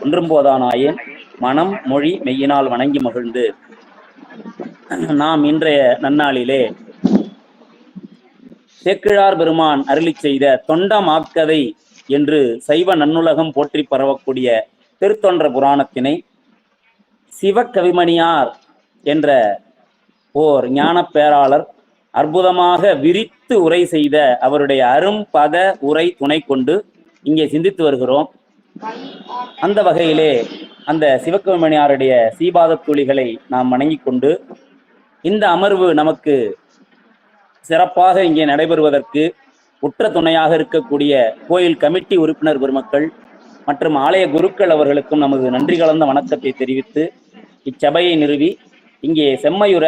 ஒன்றும் போதானாயேன் மனம் மொழி மெய்யினால் வணங்கி மகிழ்ந்து நாம் இன்றைய நன்னாளிலே சேக்கிழார் பெருமான் அருளி செய்த தொண்டமாக்கதை என்று சைவ நன்னுலகம் போற்றி பரவக்கூடிய திருத்தொன்ற புராணத்தினை சிவகவிமணியார் என்ற ஓர் ஞான பேராளர் அற்புதமாக விரித்து உரை செய்த அவருடைய அரும்பத உரை துணை கொண்டு இங்கே சிந்தித்து வருகிறோம். அந்த வகையிலே அந்த சிவகவிமணியாருடைய சீபாத துளிகளை நாம் வணங்கிக் கொண்டு இந்த அமர்வு நமக்கு சிறப்பாக இங்கே நடைபெறுவதற்கு உற்ற துணையாக இருக்கக்கூடிய கோயில் கமிட்டி உறுப்பினர் பெருமக்கள் மற்றும் ஆலய குருக்கள் அவர்களுக்கும் நமது நன்றி கலந்த வணக்கத்தை தெரிவித்து இச்சபையை நிறுவி இங்கே செம்மையுற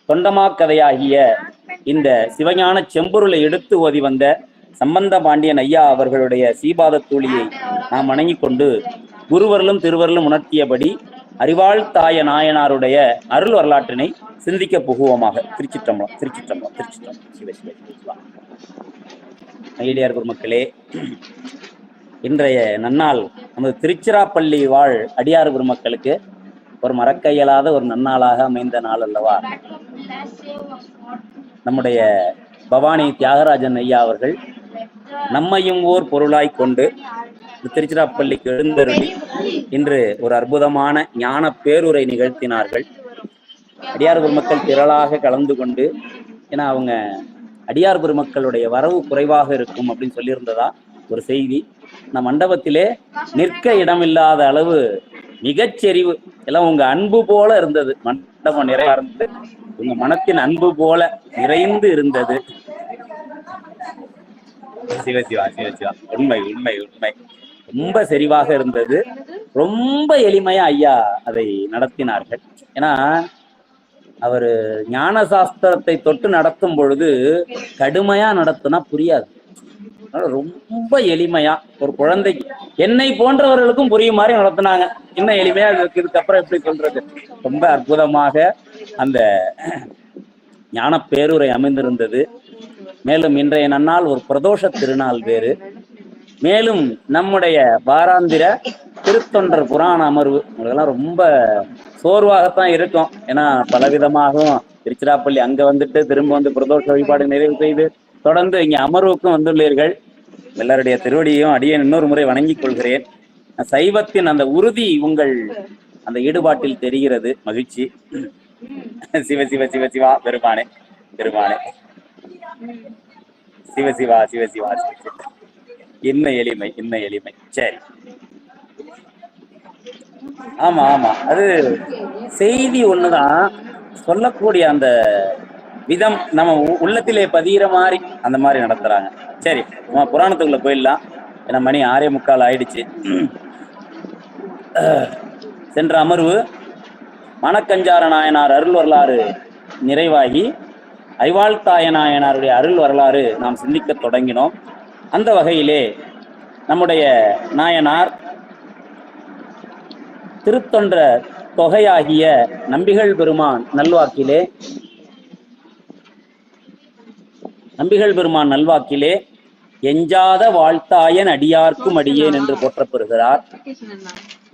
தொண்டமாக்கதையாகிய இந்த சிவஞான செம்பொருளை எடுத்து ஓதி வந்த சம்பந்த பாண்டியன் ஐயா அவர்களுடைய சீபாத தூளியை நாம் வணங்கிக் கொண்டு குருவர்களும் திருவர்களும் உணர்த்தியபடி அறிவாள் தாய நாயனாருடைய அருள் வரலாற்றினை சிந்திக்க புகுவோமாக. திருச்சிற்றம்பலம் திருச்சிற்றம்பலம் திருச்சிற்றம்பலம். சிவ சிவ சிவா. ஐடியார் பெருமக்களே, இன்றைய நன்னாள் நமது திருச்சிராப்பள்ளி வாழ் அடியார் பெருமக்களுக்கு ஒரு மறக்க இயலாத ஒரு நன்னாளாக அமைந்த நாள் அல்லவா. நம்முடைய பவானி தியாகராஜன் ஐயா அவர்கள் நம்மையும் ஓர் பொருளாய் கொண்டு திருச்சிராப்பள்ளிக்கு எழுந்தருளி இன்று ஒரு அற்புதமான ஞான பேருரை நிகழ்த்தினார்கள். அடியார் பெருமக்கள் திரளாக கலந்து கொண்டு, ஏன்னா அவங்க அடியார் பெருமக்களுடைய வரவு குறைவாக இருக்கும் அப்படின்னு சொல்லியிருந்ததா ஒரு செய்தி. இந்த மண்டபத்திலே நிற்க இடமில்லாத அளவு மிகச்செறிவு எல்லாம் உங்க அன்பு போல இருந்தது. மண்டபம் நிறைய இருந்தது, உங்க மனத்தின் அன்பு போல நிறைந்து இருந்தது. சிவசிவா சிவசிவா. உண்மை உண்மை உண்மை. ரொம்ப செறிவாக இருந்தது. ரொம்ப எளிமையா ஐயா அதை நடத்தினார்கள். ஏன்னா அவரு ஞான சாஸ்திரத்தை தொட்டு நடத்தும் பொழுது கடுமையா நடத்தினா புரியாது. ரொம்ப எளிமையா ஒரு குழந்தைக்கு என்னை போன்றவர்களுக்கும் புரியும் மாதிரி நடத்தினாங்க. இன்னும் எளிமையா இதுக்கப்புறம் எப்படி சொல்றது. ரொம்ப அற்புதமாக அந்த ஞான பேருரை அமைந்திருந்தது. மேலும் இன்றைய நன்னாள் ஒரு பிரதோஷ திருநாள் வேறு. மேலும் நம்முடைய வாராந்திர திருத்தொண்டர் புராண அமர்வு இதெல்லாம் ரொம்ப சோர்வாகத்தான் இருக்கும். ஏன்னா பலவிதமாகவும் திருச்சிராப்பள்ளி அங்க வந்துட்டு திரும்ப வந்து பிரதோஷ வழிபாடு நிறைவு செய்து தொடர்ந்து இங்க அமர்வுக்கும் வந்துள்ளீர்கள். எல்லாருடைய திருவடியையும் அடியே இன்னொரு முறை வணங்கிக் கொள்கிறேன். சைவத்தின் அந்த உறுதி உங்கள் அந்த ஈடுபாட்டில் தெரிகிறது. மகிழ்ச்சி. சிவ சிவ சிவ சிவா. பெருமானே பெருமானே. சிவசிவா சிவசிவா. இன்ன எளிமை இன்ன எளிமை. சரி, ஆமா ஆமா, அது செய்தி ஒண்ணுதான், சொல்லக்கூடிய அந்த விதம் நம்ம உள்ளத்திலே பதிகிற மாதிரி அந்த மாதிரி நடத்துறாங்க. சரி, நம்ம புராணத்துக்குள்ள போயிடலாம். ஏன்னா மணி 6:45 ஆயிடுச்சு. சென்ற அமர்வு மணக்கஞ்சார நாயனார் அருள் வரலாறு நிறைவாகி அறிவாழ்த்தாய நாயனாருடைய அருள் வரலாறு நாம் சிந்திக்க தொடங்கினோம். அந்த வகையிலே நம்முடைய நாயனார் திருத்தொன்ற தொகையாகிய நம்பிகள் பெருமான் நல்வாக்கிலே எஞ்சாத வாழ்த்தாயன் அடியார்க்கும் அடியேன் என்று போற்றப்பெறுகிறார்.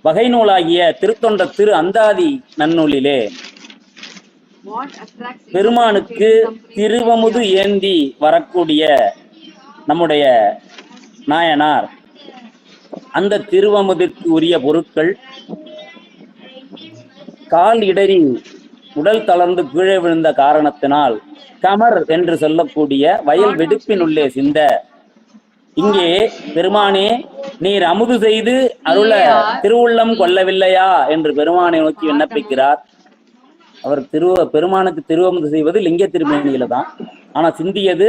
வகை நூலாகிய திருத்தொன்ற திரு அந்தாதி நன்னூலிலே பெருமானுக்கு திருவமுது ஏந்தி வரக்கூடிய நம்முடைய நாயனார் அந்த திருவமுதிற்கு உரிய பொருட்கள் கால் இடறி உடல் தளர்ந்து கீழே விழுந்த காரணத்தினால் கமர் என்று சொல்லக்கூடிய வயல் வெடிப்பினுள்ளே சிந்த, இங்கே பெருமானே நீர் அமுது செய்து அருள திருவுள்ளம் கொள்ளவில்லையா என்று பெருமானை நோக்கி விண்ணப்பிக்கிறார். அவர் பெருமானுக்கு திருவமுது செய்வது லிங்க திருமேனியில தான். ஆனா சிந்தியது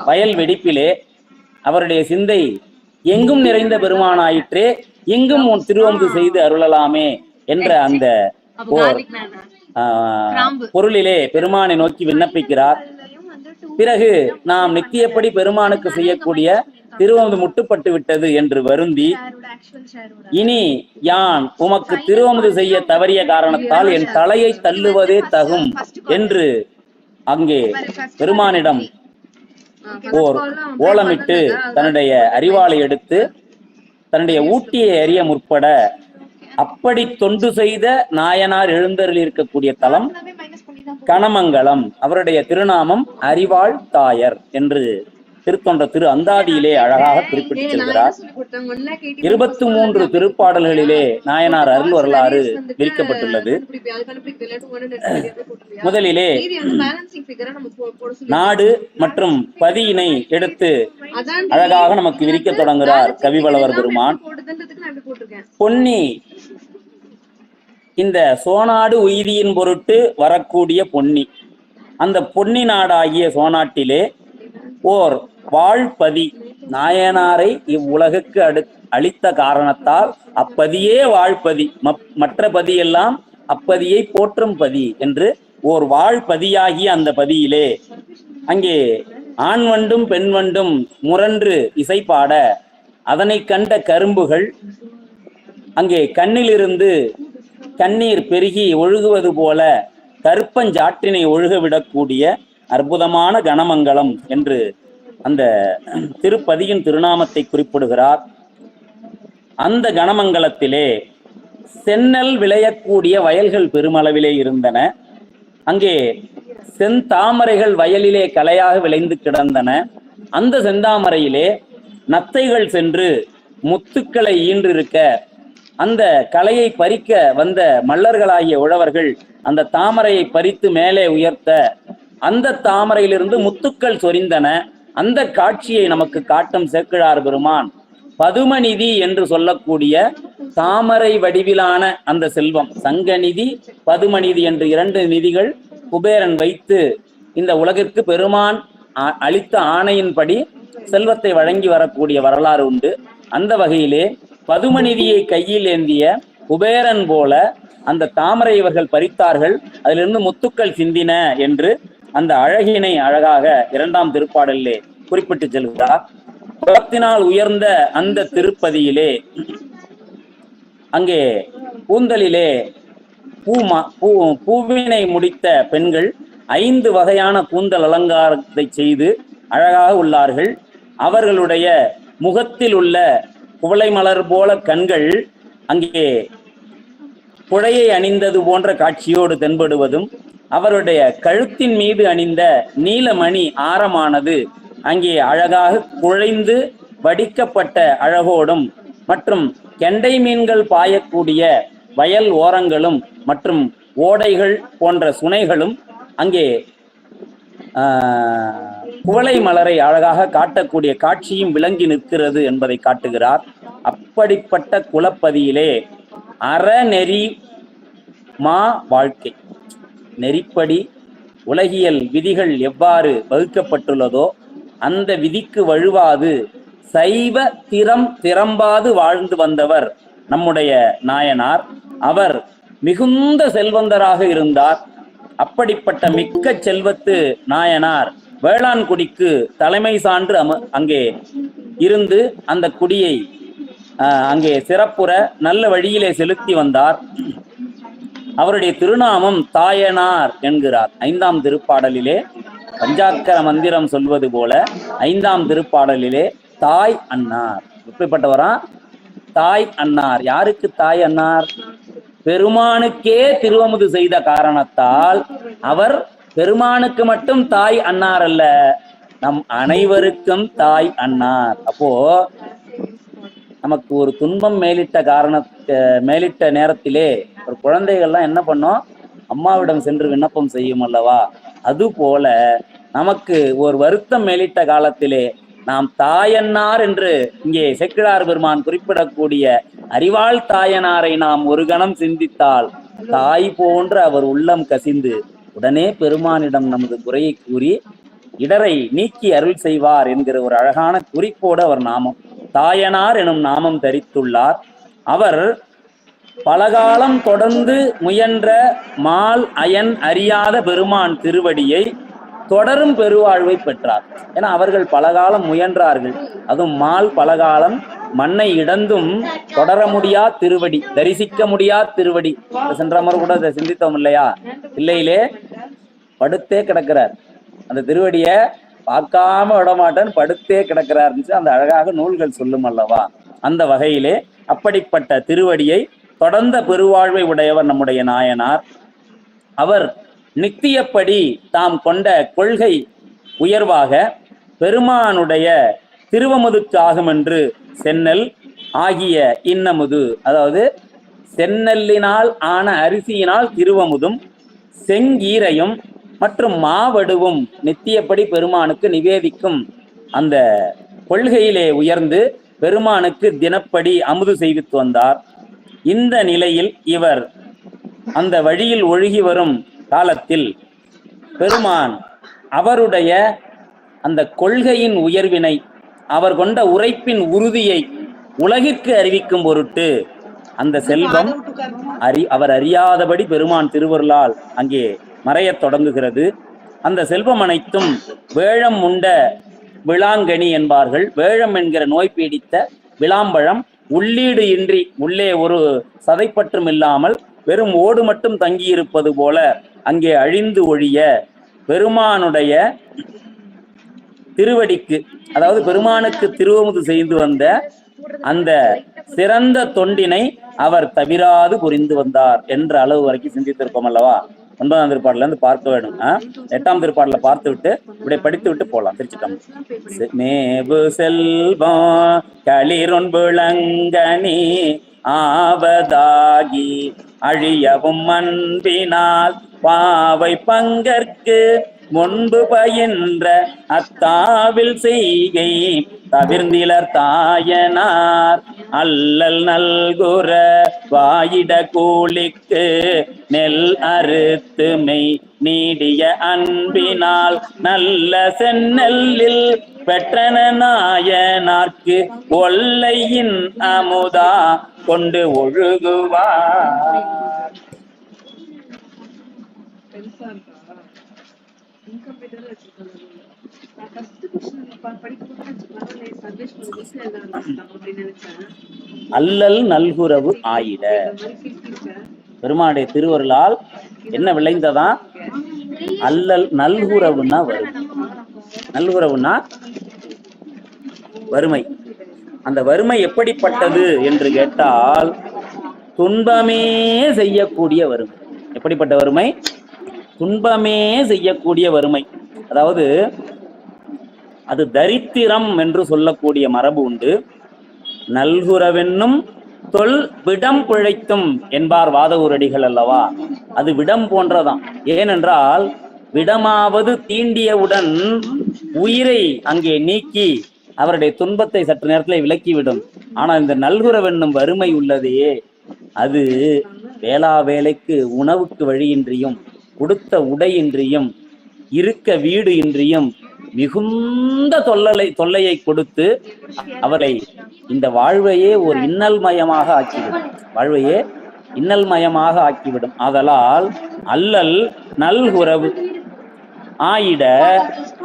வயல் வெடிப்பிலே. அவருடைய சிந்தை எங்கும் நிறைந்த பெருமானாயிற்றே, எங்கும் திருவமுது செய்து அருளலாமே என்ற அந்த பொருளிலே பெருமானை நோக்கி விண்ணப்பிக்கிறார். பிறகு நாம் நித்தியப்படி பெருமானுக்கு செய்யக்கூடிய திருவமுது முட்டுப்பட்டு விட்டது என்று வருந்தி, இனி யான் உமக்கு திருவமுது செய்ய தவறிய காரணத்தால் என் தலையை தள்ளுவதே தகும் என்று அங்கே பெருமானிடம் ஓர் ஓலமிட்டு தன்னுடைய அறிவாளை எடுத்து தன்னுடைய ஊட்டியை அறிய முற்பட அப்படி தொண்டு செய்த நாயனார் எழுந்தருள் இருக்கக்கூடிய தலம் கணமங்கலம். அவருடைய திருநாமம் அறிவாள் தாயர் என்று திருத்தொண்ட திரு அந்தாதியிலே அழகாக குறிப்பிட்டு செல்கிறார். 23 திருப்பாடல்களிலே நாயனார் அருள் வரலாறு விரிக்கப்பட்டுள்ளது. முதலிலே நாடு மற்றும் பதியினை எடுத்து அழகாக நமக்கு விரிக்க தொடங்குகிறார் கவிவளவர் பெருமான். பொன்னி, இந்த சோனாடு உய்தியின் பொருட்டு வரக்கூடிய பொன்னி, அந்த பொன்னி நாடாகிய சோனாட்டிலே ஓர் வாழ்பதி நாயனாரை இவ்வுலகுக்கு அளித்த காரணத்தால் அப்பதியே வாழ்பதி, மற்ற பதியெல்லாம் அப்பதியை போற்றும் பதி என்று ஓர் வாழ்பதியாகிய அந்த பதியிலே அங்கே ஆண் வண்டும் பெண் வண்டும் முரன்று இசைப்பாட அதனை கண்ட கரும்புகள் அங்கே கண்ணிலிருந்து கண்ணீர் பெருகி ஒழுகுவது போல கருப்பஞ்சாற்றினை ஒழுக விடக்கூடிய அற்புதமான கணமங்கலம் என்று அந்த திருப்பதியின் திருநாமத்தை குறிப்பிடுகிறார். அந்த கணமங்கலத்திலே செந்நெல் விளையக்கூடிய வயல்கள் பெருமளவிலே இருந்தன. அங்கே செந்தாமரைகள் வயலிலே கலையாக விளைந்து கிடந்தன. அந்த செந்தாமரையிலே நத்தைகள் சென்று முத்துக்களை ஈன்றிருக்க அந்த கலையை பறிக்க வந்த மல்லர்களாகிய உழவர்கள் அந்த தாமரையை பறித்து மேலே உயர்த்த அந்த தாமரையிலிருந்து முத்துக்கள் சொரிந்தன. அந்த காட்சியை நமக்கு காட்டும் சேக்கிழார் பெருமான் பதுமநிதி என்று சொல்லக்கூடிய தாமரை வடிவிலான அந்த செல்வம், சங்கநிதி பதுமநிதி என்று 2 நிதிகள் குபேரன் வைத்து இந்த உலகிற்கு பெருமான் அளித்த ஆணையின்படி செல்வத்தை வழங்கி வரக்கூடிய வரலாறு உண்டு. அந்த வகையிலே பதுமநிதியை கையில் ஏந்திய குபேரன் போல அந்த தாமரை இவர்கள் பறித்தார்கள், அதிலிருந்து முத்துக்கள் சிந்தின என்று அந்த அழகினை அழகாக 2ஆம் திருப்பாடலிலே குறிப்பிட்டு செல்கிறார். குலத்தினால் உயர்ந்த அந்த திருப்பதியிலே அங்கே கூந்தலிலே பூவினை முடித்த பெண்கள் 5 வகையான கூந்தல் அலங்காரத்தை செய்து அழகாக உள்ளார்கள். அவர்களுடைய முகத்தில் உள்ள குவளை மலர் போல கண்கள் அங்கே குழையை அணிந்தது போன்ற காட்சியோடு தென்படுவதும், அவருடைய கழுத்தின் மீது அணிந்த நீலமணி ஆரமானது அங்கே அழகாக குழைந்து வடிக்கப்பட்ட அழகோடும் மற்றும் கெண்டை மீன்கள் பாயக்கூடிய வயல் ஓரங்களும் மற்றும் ஓடைகள் போன்ற சுனைகளும் அங்கே குவளை மலரை அழகாக காட்டக்கூடிய காட்சியும் விளங்கி நிற்கிறது என்பதை காட்டுகிறார். அப்படிப்பட்ட குலப்பதியிலே அறநெறி மா வாழ்க்கை, நெறிப்படி உலகியல் விதிகள் எவ்வாறு வகுக்கப்பட்டுள்ளதோ அந்த விதிக்கு வழுவாது சைவ திறம்பாது வாழ்ந்து வந்தவர் நம்முடைய நாயனார். அவர் மிகுந்த செல்வந்தராக இருந்தார். அப்படிப்பட்ட மிக்க செல்வத்து நாயனார் வேளாண்குடிக்கு தலைமை சான்று அங்கே இருந்து அந்த குடியை அங்கே சிறப்புற நல்ல வழியிலே செலுத்தி வந்தார். அவருடைய திருநாமம் தாயனார் என்கிறார். 5ஆம் திருப்பாடலிலே பஞ்சாக்கர மந்திரம் சொல்வது போல 5ஆம் திருப்பாடலிலே தாய் அன்னார். எப்படிப்பட்டவரா? தாய் அன்னார். யாருக்கு தாய் அன்னார்? பெருமானுக்கே திருவமுது செய்த காரணத்தால் அவர் பெருமானுக்கு மட்டும் தாய் அன்னார் அல்ல, நம் அனைவருக்கும் தாய் அன்னார். அப்போ நமக்கு ஒரு துன்பம் மேலிட்ட நேரத்திலே ஒரு குழந்தைகள்லாம் என்ன பண்ணோம்? அம்மாவிடம் சென்று விண்ணப்பம் செய்யும் அல்லவா? அதுபோல நமக்கு ஒரு வருத்தம் மேலிட்ட காலத்திலே நாம் தாயன்னார் என்று இங்கே சேக்கிழார் பெருமான் குறிப்பிடக்கூடிய அறிவாள் தாயனாரை நாம் ஒரு கணம் சிந்தித்தால் தாய் போன்ற அவர் உள்ளம் கசிந்து உடனே பெருமானிடம் நமது குறையை கூறி இடரை நீக்கி அருள் செய்வார் என்கிற ஒரு அழகான குறிப்போடு அவர் நாமம் தாயனார் எனும் நாமம் தரித்துள்ளார். அவர் பலகாலம் தொடர்ந்து முயன்ற மால் அயன் அறியாத பெருமான் திருவடியை தொடரும் பெருவாழ்வை பெற்றார். ஏன்னா அவர்கள் பலகாலம் முயன்றார்கள். அதுவும் மால் பலகாலம் மண்ணை இடந்தும் தொடர முடியா திருவடி, தரிசிக்க முடியா திருவடி. சென்ற முறை கூட அதை சிந்தித்தோம் இல்லையா? இல்லையிலே படுத்தே கிடக்கிறார். அந்த திருவடியை பார்க்காம விடமாட்டேன்னு படுத்தே கிடக்கிறார். அந்த அழகாக நூல்கள் சொல்லும் அல்லவா? அந்த வகையிலே அப்படிப்பட்ட திருவடியை தொடர்ந்த பெருவாழ்வை உடையவர் நம்முடைய நாயனார். அவர் நித்தியப்படி தாம் கொண்ட கொள்கை உயர்வாக பெருமானுடைய திருவமுதுக்கு ஆகும் என்று சென்னல் ஆகிய இன்னமுது, அதாவது செந்நெல்லினால் ஆன அரிசியினால் திருவமுதும் செங்கீரையும் மற்றும் மாவடுவும் நித்தியப்படி பெருமானுக்கு நிவேதிக்கும் அந்த கொள்கையிலே உயர்ந்து பெருமானுக்கு தினப்படி அமுது செய்வித்து வந்தார். இந்த நிலையில் இவர் அந்த வழியில் ஒழுகி வரும் காலத்தில் பெருமான் அவருடைய அந்த கொள்கையின் உயர்வினை, அவர் கொண்ட உரைப்பின் உறுதியை உலகிற்கு அறிவிக்கும் பொருட்டு அந்த செல்வம் அவர் அறியாதபடி பெருமான் திருவருளால் அங்கே மறையத் தொடங்குகிறது. அந்த செல்வம் அனைத்தும் வேழம் உண்ட விளாங்கனி என்பார்கள். வேழம் என்கிற நோய் பீடித்த விளாம்பழம் உள்ளீடு இன்றி, உள்ளே ஒரு சதைப்பற்றும் இல்லாமல் வெறும் ஓடு மட்டும் தங்கியிருப்பது போல அங்கே அழிந்து ஒழிய பெருமானுடைய திருவடிக்கு, அதாவது பெருமானுக்கு திருவமுது செய்து வந்த அந்த சிறந்த தொண்டினை அவர் தவிராது புரிந்து வந்தார் என்ற அளவு வரைக்கும் சிந்தித்திருப்போம் அல்லவா? 9ஆம் திருப்பாடல இருந்து பார்க்க வேண்டும். 8ஆம் திருப்பாடல பார்த்து விட்டு இப்படி படித்து விட்டு போலாம். திருச்சிட்டம். மேவு செல்வம் களிரொன்புளங்கனி ஆவதாகி அழியவும் அன்பினால் பாவை பங்கற்கு முன்பு பயின்ற அத்தாவில் செய்கை தவிர்ந்திலர் தாயனார் அல்லல் நல்குற வாயிட கூலிக்கு நெல் அறுத்துமை நீடிய அன்பினால் நல்ல செந்நெல்லில் பெற்றன நாயனார்க்கு ஒல்லையின் அமுதா கொண்டு ஒழுகுவார். அல்லல் நல்குறவு ஆயிட, பெருமானுடைய திருவருளால் என்ன விளைந்ததா? அல்லல் நல்குறவுன்னா வரும். நல்குறவுன்னா வறுமை. அந்த வறுமை எப்படிப்பட்டது என்று கேட்டால் துன்பமே செய்யக்கூடிய வறுமை. எப்படிப்பட்ட வறுமை? துன்பமே செய்யக்கூடிய வறுமை. அதாவது அது தரித்திரம் என்று சொல்லக்கூடிய மரபு உண்டு. நல்குறவென்னும் தொல் விடம் பிழைத்தும் என்பார் வாதவூரடிகள் அல்லவா? அது விடம் போன்றதான். ஏனென்றால் விடமாவது தீண்டியவுடன் உயிரை அங்கே நீக்கி அவருடைய துன்பத்தை சற்று நேரத்தில் விலக்கிவிடும். ஆனால் இந்த நல்குறவென்னும் வறுமை உள்ளதே, அது வேளா வேலைக்கு உணவுக்கு வழியின்றியும் உடுத்த உடையின்றியும் இருக்க வீடு இன்றியும் மிகுந்த தொல்லையை கொடுத்து அவரை இந்த வாழ்வையே ஒரு இன்னல் மயமாக ஆக்கிவிடும். வாழ்வையே இன்னல் மயமாக ஆக்கிவிடும். ஆதலால் அல்லல் நல்குறவு ஆயிட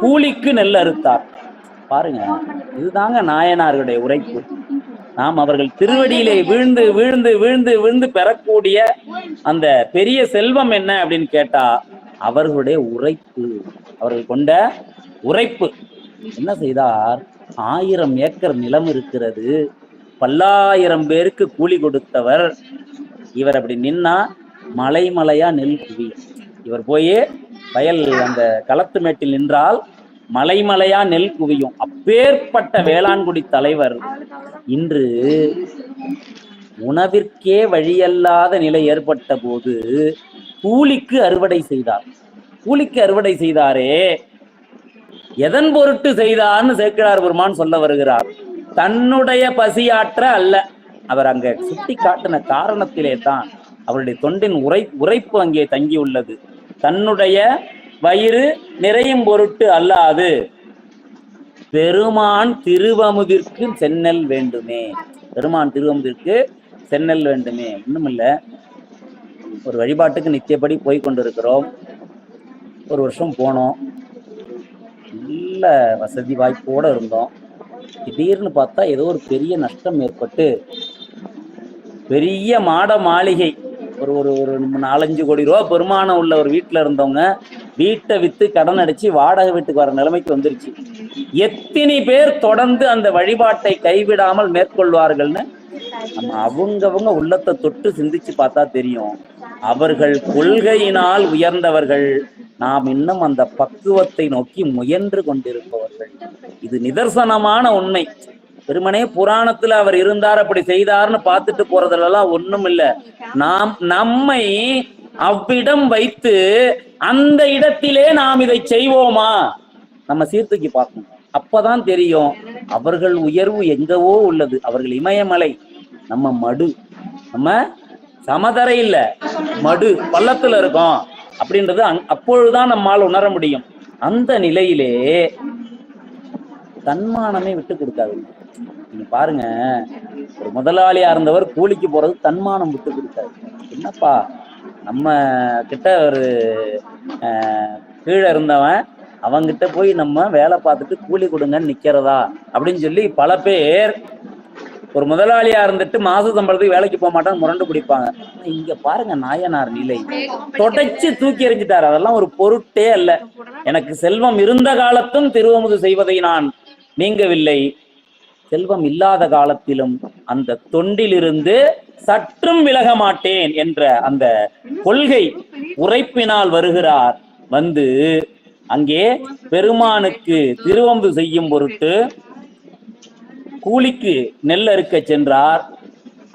கூலிக்கு நெல் அறுத்தார். பாருங்க, இதுதாங்க நாயனார்களுடைய உரைப்பு. நாம் அவர்கள் திருவடியிலே வீழ்ந்து வீழ்ந்து வீழ்ந்து வீழ்ந்து பெறக்கூடிய அந்த பெரிய செல்வம் என்ன அப்படின்னு கேட்டா அவர்களுடைய உரைப்பு, அவர்கள் கொண்ட உரைப்பு. என்ன செய்தார்? 1000 ஏக்கர் நிலம் இருக்கிறது, பல்லாயிரம் பேருக்கு கூலி கொடுத்தவர். இவர் அப்படி நின்னா மலை மலையா நெல் குவி. இவர் போய் வயல் அந்த களத்து மேட்டில் நின்றால் மலை மலையா நெல் குவியும். அப்பேற்பட்ட வேளாண்குடி தலைவர் இன்று உணவிற்கே வழியல்லாத நிலை ஏற்பட்ட போது கூலிக்கு அறுவடை செய்தார். கூலிக்கு அறுவடை செய்தாரே, எதன் பொருட்டு செய்தார்னு சேக்கிழார் பெருமான் சொல்ல வருகிறார். தன்னுடைய பசியாற்ற அல்ல. அவர் அங்க சுட்டி காட்டின காரணத்திலே தான் அவருடைய தொண்டின் உரைப்பு அங்கே தங்கியுள்ளது. தன்னுடைய வயிறு நிறையும் பொருட்டு அல்லாது பெருமான் திருவமுதிற்கு செந்நெல் வேண்டுமே. பெருமான் திருவமுதிற்கு செந்நெல் வேண்டுமே. இன்னுமில்ல, ஒரு வழிபாட்டுக்கு நித்தியப்படி போய் கொண்டிருக்கிறோம். ஒரு வருஷம் போனோம், நல்ல வசதி வாய்ப்போடு இருந்தோம். திடீர்னு பார்த்தா ஏதோ ஒரு பெரிய நஷ்டம் ஏற்பட்டு பெரிய மாட மாளிகை ஒரு ஒரு ஒரு 4-5 கோடி ரூபா பெருமானம் உள்ள ஒரு வீட்டில் இருந்தவங்க வீட்டை விற்று கடன் அடிச்சு வாடகை வீட்டுக்கு வர நிலைமைக்கு வந்துருச்சு. எத்தனை பேர் தொடர்ந்து அந்த வழிபாட்டை கைவிடாமல் மேற்கொள்வார்கள்னு நம்ம அவங்கவங்க உள்ளத்தை தொட்டு சிந்திச்சு பார்த்தா தெரியும். அவர்கள் கொள்கையினால் உயர்ந்தவர்கள், நாம் இன்னும் அந்த பக்குவத்தை நோக்கி முயன்று கொண்டிருப்பவர்கள். இது நிதர்சனமான உண்மை. வெறுமனே புராணத்துல அவர் இருந்தார் அப்படி செய்தார்னு பார்த்துட்டு போறதுலாம் ஒண்ணும் இல்ல. நாம் நம்மை அவ்விடம் வைத்து அந்த இடத்திலே நாம் இதை செய்வோமா நம்ம சீர்தூக்கி பார்க்கணும். அப்பதான் தெரியும் அவர்கள் உயர்வு எங்கவோ உள்ளது. அவர்கள் இமயமலை, நம்ம மடு, நம்ம சமதரை இல்ல மடு பள்ளத்துல இருக்கோம் அப்படின்றது அப்பொழுதுதான் நம்மால் உணர முடியும். அந்த நிலையிலே தன்மானமே விட்டு கொடுக்காது. நீங்க பாருங்க, ஒரு முதலாளியா இருந்தவர் கூலிக்கு போறது தன்மானம் விட்டு கொடுக்காது. என்னப்பா நம்ம கிட்ட ஒரு கீழே இருந்தவன் அவங்கிட்ட போய் நம்ம வேலை பார்த்துட்டு கூலி கொடுங்கன்னு நிக்கிறதா அப்படின்னு சொல்லி பல பேர் ஒரு முதலாளியா இருந்துட்டு மாச சம்பளத்துக்கு வேலைக்கு போக மாட்டாங்க, முரண்டு பிடிப்பாங்க. இங்க பாருங்க நாயனார் நிலை, தொடச்சு தூக்கி எறிஞ்சிட்டாரு. அதெல்லாம் ஒரு பொருட்டே அல்ல. எனக்கு செல்வம் இருந்த காலத்தும் திருவமுது செய்வதை நான் நீங்கவில்லை, செல்வம் இல்லாத காலத்திலும் அந்த தொண்டிலிருந்து சற்றும் விலக மாட்டேன் என்ற அந்த கொள்கை உரைப்பினால் வருகிறார். வந்து அங்கே பெருமானுக்கு திருவமுது செய்யும் பொருட்டு கூலிக்கு நெல் அறுக்க சென்றார்.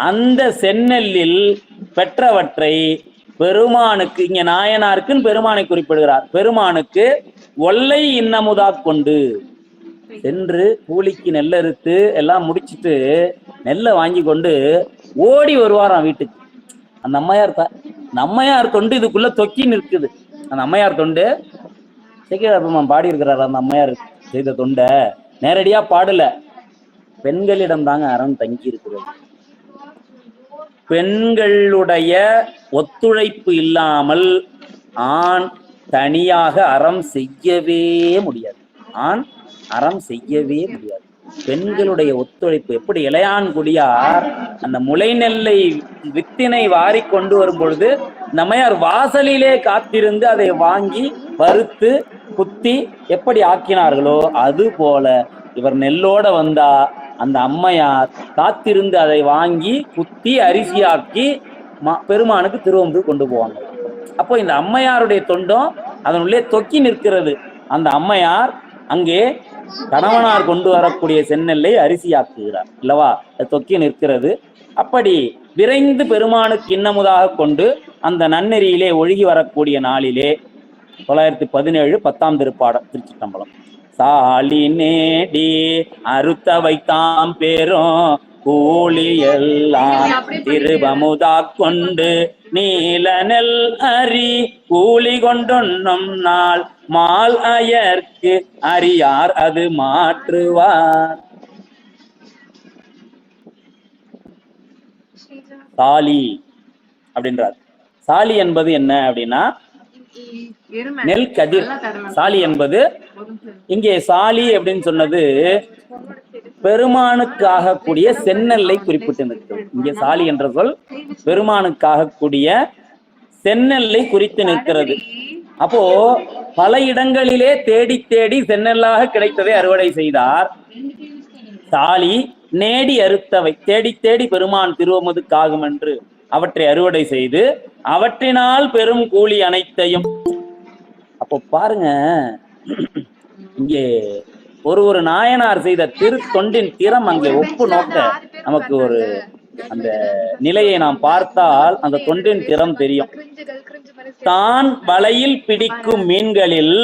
அந்த செந்நெல்லில் பெற்றவற்றை பெருமானுக்கு, இங்க நாயனாருக்குன்னு பெருமானை குறிப்பிடுகிறார், பெருமானுக்கு ஒல்லை இன்னமுதா கொண்டு சென்று கூலிக்கு நெல் அறுத்து எல்லாம் முடிச்சுட்டு நெல்லை வாங்கி கொண்டு ஓடி வருவாராம் வீட்டுக்கு. அந்த அம்மையார் அம்மையார் தொண்டு இதுக்குள்ள தொக்கி நிற்குது. அந்த அம்மையார் தொண்டு சேக்கிழார் பாடி இருக்கிறார். அந்த அம்மையார் செய்த தொண்டை நேரடியா பாடல, பெண்களிடம் தாங்க அறம் தங்கி இருக்கிறது. பெண்களுடைய ஒத்துழைப்பு இல்லாமல் ஆண் தனியாக அறம் செய்யவே முடியாது. ஆண் அறம் செய்யவே முடியாது. பெண்களுடைய ஒத்துழைப்பு. எப்படி இளையான்குடியார் அந்த முளை நெல்லை வித்தினை வாரி கொண்டு வரும் பொழுது நம்மையார் வாசலிலே காத்திருந்து அதை வாங்கி வறுத்து குத்தி எப்படி ஆக்கினார்களோ அது போல இவர் நெல்லோட வந்தா அந்த அம்மையார் காத்திருந்து அதை வாங்கி குத்தி அரிசியாக்கி பெருமானுக்கு திருவமுது கொண்டு போவாங்க. அப்போ இந்த அம்மையாருடைய தொண்டும் அதனுள்ளே தொக்கி நிற்கிறது. அந்த அம்மையார் அங்கே கணவனார் கொண்டு வரக்கூடிய செந்நெல்லை அரிசியாக்குகிறார் அல்லவா, தொக்கி நிற்கிறது. அப்படி விரைந்து பெருமானுக்கு இன்னமுதாக கொண்டு அந்த நன்னெறியிலே ஒழுகி வரக்கூடிய நாளிலே 917 10ஆம் திருப்பாடம் திருச்சிற்றம்பலம். சாலி நேடி அறுத்த வைத்தாம் பேரும் கூலி எல்லாம் திருவமுதா கொண்டு நீல நெல் அரி கூலி கொண்டொன்னும் நாள் மால் அயர்க்கு அறியார் அது மாற்றுவார். சாலி அப்படின்றார். சாலி என்பது என்ன அப்படின்னா நெல் கதிர். சாலி என்பது இங்கே சாலி அப்படின்னு சொன்னது பெருமானுக்காக கூடிய செந்நெல்லை குறிப்பிட்டு நிற்கிறது. இங்கே சாலி என்ற சொல் பெருமானுக்காக கூடிய செந்நெல்லை குறித்து நிற்கிறது. அப்போ பல இடங்களிலே தேடி தேடி செந்நெல்லாக கிடைத்ததை அறுவடை செய்தார். சாலி நேடி அறுத்தவை, தேடி தேடி பெருமான் திருவமுதுக்காகும் என்று அவற்றை அறுவடை செய்து அவற்றினால் பெரும் கூலி அனைத்தையும். அப்போ பாருங்க, இங்கே ஒரு நாயனார் செய்த தொண்டின் திறம் அங்கே ஒப்பு நோக்க நமக்கு ஒரு அந்த நிலையை நாம் பார்த்தால் அந்த தொண்டின் திறம் தெரியும். தான் வலையில் பிடிக்கும் மீன்களில்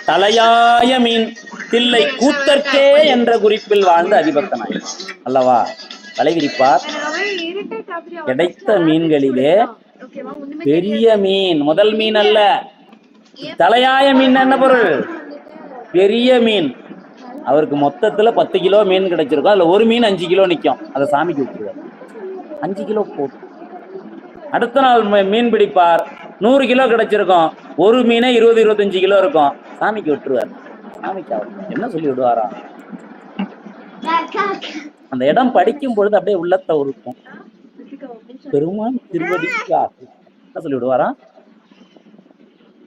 தலையாய மீன் தில்லை கூத்தற்கே என்ற குறிப்பில் வாழ்ந்த அதிபக்தனாய் அல்லவா வலை விரிப்பார். கிடைத்த மீன்களிலே பெரிய மீன், முதல் மீன் அல்ல, தலையாய மீன் என்ன பொருள்? பெரிய மீன். அவருக்கு மொத்தத்துல 10 கிலோ மீன் கிடைச்சிருக்கும். அதுல ஒரு மீன் 5 கிலோ நிற்கும். அதை சாமிக்கு விட்டுருவார். 5 கிலோ போட்டு அடுத்த நாள் மீன் பிடிப்பார். 100 கிலோ கிடைச்சிருக்கும். ஒரு மீனே 20-25 கிலோ இருக்கும். சாமிக்கு விட்டுருவார். சாமிக்கு என்ன சொல்லி விடுவாரா? அந்த இடம் படிக்கும் பொழுது அப்படியே உள்ளத்தை உருக்கும். பெருமான் திருவடிக்கா என்ன சொல்லி விடுவாரா?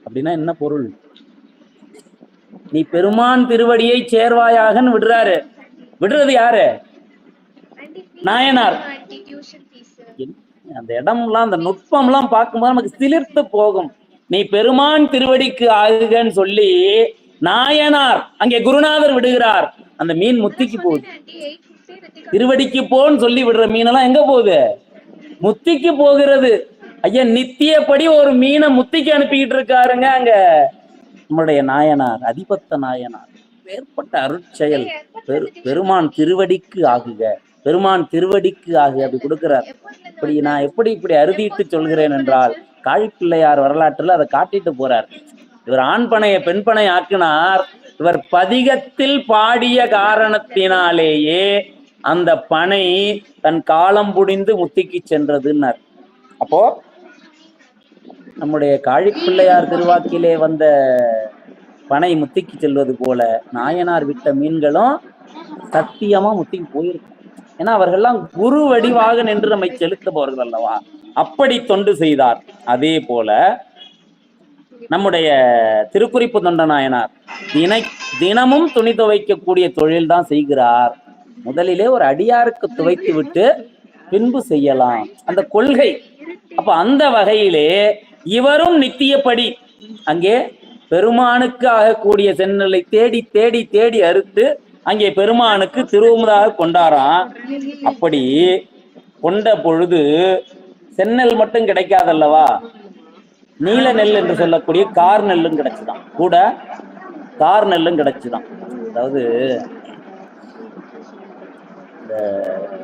அப்படின்னா என்ன பொருள்? நீ பெருமான் திருவடியை சேர்வாயாகன்னு விடுறாரு. விடுறது யாரு? நாயனார். அந்த இடம்லாம் அந்த நுட்பம்லாம் பார்க்கும்போது நமக்கு சிலிர்த்து போகும். நீ பெருமான் திருவடிக்கு ஆகுகன்னு சொல்லி நாயனார் அங்கே குருநாதர் விடுகிறார். அந்த மீன் முத்திக்கு போகுது. திருவடிக்கு போன்னு சொல்லி விடுற மீனெல்லாம் எங்க போகுது? முத்திக்கு போகிறது. ஐயா, நித்தியப்படி ஒரு மீனை முத்திக்கு அனுப்பிக்கிட்டு இருக்காருங்க அங்க நம்முடைய நாயனார், அதிபத்த நாயனார். ஏற்பட்ட அருட்செயல். பெருமான் திருவடிக்கு ஆகுக, பெருமான் திருவடிக்கு ஆகுக அப்படி கொடுக்கிறார். இப்படி நான் இப்படி அறுதிட்டு சொல்கிறேன் என்றால், காழிப்பிள்ளையார் வரலாற்றுல அதை காட்டிட்டு போறார். இவர் ஆண் பனைய பெண் பனை ஆக்கினார். இவர் பதிகத்தில் பாடிய காரணத்தினாலேயே அந்த பனை தன் காலம் புடிந்து முத்திக்கு சென்றதுன்னார். அப்போ நம்முடைய காழிப்பிள்ளையார் திருவாக்கிலே வந்த பனை முத்திக்கு செல்வது போல நாயனார் விட்ட மீன்களும் சத்தியமா முத்திக்கு போயிருக்கும். ஏன்னா அவர்கள்லாம் குரு வடிவாக நின்று நம்மை செலுத்துபவர்கள் அல்லவா, அப்படி தொண்டு செய்தார். அதே போல நம்முடைய திருக்குறிப்பு தொண்ட நாயனார் தினமும் துணி துவைக்கக்கூடிய தொழில் தான் செய்கிறார். முதலிலே ஒரு அடியாருக்கு துவைத்து விட்டு பின்பு செய்யலாம், அந்த கொள்கை. அப்ப அந்த வகையிலே இவரும் நித்தியப்படி அங்கே பெருமானுக்கு ஆகக்கூடிய சென்னலை தேடி தேடி தேடி அறுத்து அங்கே பெருமானுக்கு திருவுமுதாக கொண்டாராம். அப்படி கொண்ட பொழுது செந்நெல் மட்டும் கிடைக்காதல்லவா, நீல நெல் என்று சொல்லக்கூடிய கார் நெல்லும் கிடைச்சுதான், கூட கார் நெல்லும் கிடைச்சுதான். அதாவது இந்த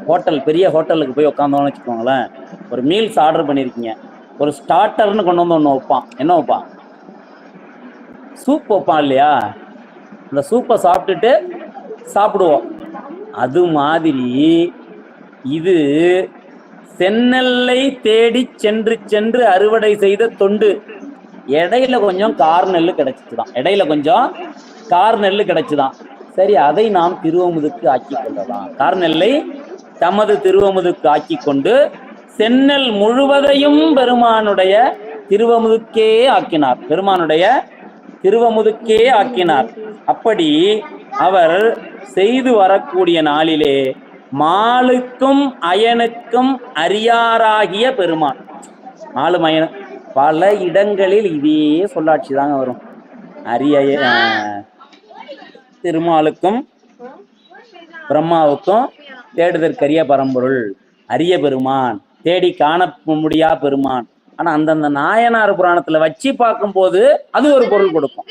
ஹோட்டல், பெரிய ஹோட்டலுக்கு போய் உட்காந்தோம்னு வச்சுக்கோங்களேன், ஒரு மீல்ஸ் ஆர்டர் பண்ணியிருக்கீங்க, ஒரு ஸ்டார்டர்னு கொண்டு வந்து ஒன்று வைப்பான். என்ன வைப்பான்? சூப் வைப்பான் இல்லையா? அந்த சூப்பை சாப்பிட்டுட்டு சாப்பிடுவோம். அது மாதிரி இது செந்நெல்லை தேடி சென்று சென்று அறுவடை செய்த தொண்டு. இடையில கொஞ்சம் கார் நெல்லு கிடைச்சிச்சுதான், இடையில கொஞ்சம் கார் நெல்லு கிடைச்சுதான். சரி, அதை நாம் திருவமுதுக்கு ஆக்கி கொள்ளலாம். கார் நெல்லை தமது திருவமுதுக்கு ஆக்கி கொண்டு செந்நெல் முழுவதையும் பெருமானுடைய திருவமுதுக்கே ஆக்கினார், பெருமானுடைய திருவமுதுக்கே ஆக்கினார். அப்படி அவர் செய்து வரக்கூடிய நாளிலே மாலுக்கும் அயனுக்கும் அரியாராகிய பெருமான், மாலும் அயன பல இடங்களில் இதே சொல்லாட்சி தாங்க வரும். அரிய திருமாலுக்கும் பிரம்மாவுக்கும் தேடுதற்கரிய பரம்பொருள் அரிய பெருமான், தேடி காண முடியா பெருமான். ஆனா அந்தந்த நாயனார் புராணத்துல வச்சு பார்க்கும் போது அது ஒரு பொருள் கொடுக்கும்.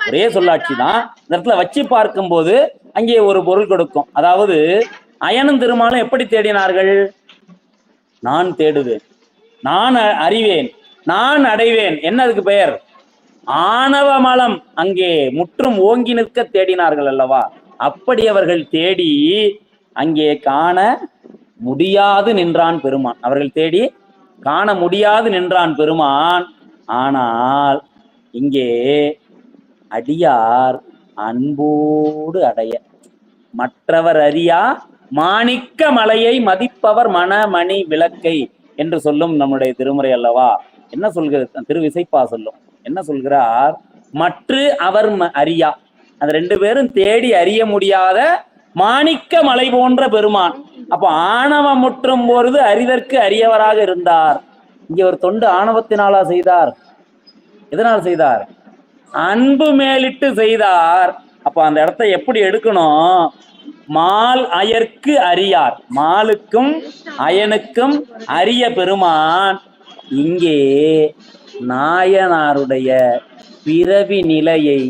ஒரே சொல்லாட்சி தான், இந்த இடத்துல வச்சு பார்க்கும் போது அங்கே ஒரு பொருள் கொடுக்கும். அதாவது அயனும் திருமாலும் எப்படி தேடினார்கள்? நான் தேடுவேன், நான் அறிவேன், நான் அடைவேன். என்ன அதுக்கு பெயர்? ஆணவ மலம் அங்கே முற்றும் ஓங்கி நிற்க தேடினார்கள் அல்லவா. அப்படி அவர்கள் தேடி அங்கே காண முடியாது நின்றான் பெருமான். அவர்கள் தேடி காண முடியாது நின்றான் பெருமான். ஆனால் இங்கே அடியார் அன்போடு அடைய, மற்றவர் அறியா மாணிக்க மலையை மதிப்பவர் மணமணி விளக்கை என்று சொல்லும் நம்முடைய திருமுறை அல்லவா. என்ன சொல்கிறது? திருவிசைப்பா சொல்லும். என்ன சொல்கிறார்? மற்ற அவர் அறியா, அந்த ரெண்டு பேரும் தேடி அறிய முடியாத மாணிக்க மலை போன்ற பெருமான். அப்ப ஆணவம் முற்றும் பொழுது அறிதற்கு அரியவராக இருந்தார். இங்கே ஒரு தொண்டு ஆணவத்தினாலா செய்தார்? எதனால் செய்தார்? அன்பு மேலிட்டு செய்தார். அப்ப அந்த இடத்தை எப்படி எடுக்கணும்? மால் அயற்கு அறியார், மாலுக்கும் அயனுக்கும் அரிய பெருமான். இங்கே நாயனாருடைய பிறவி நிலையை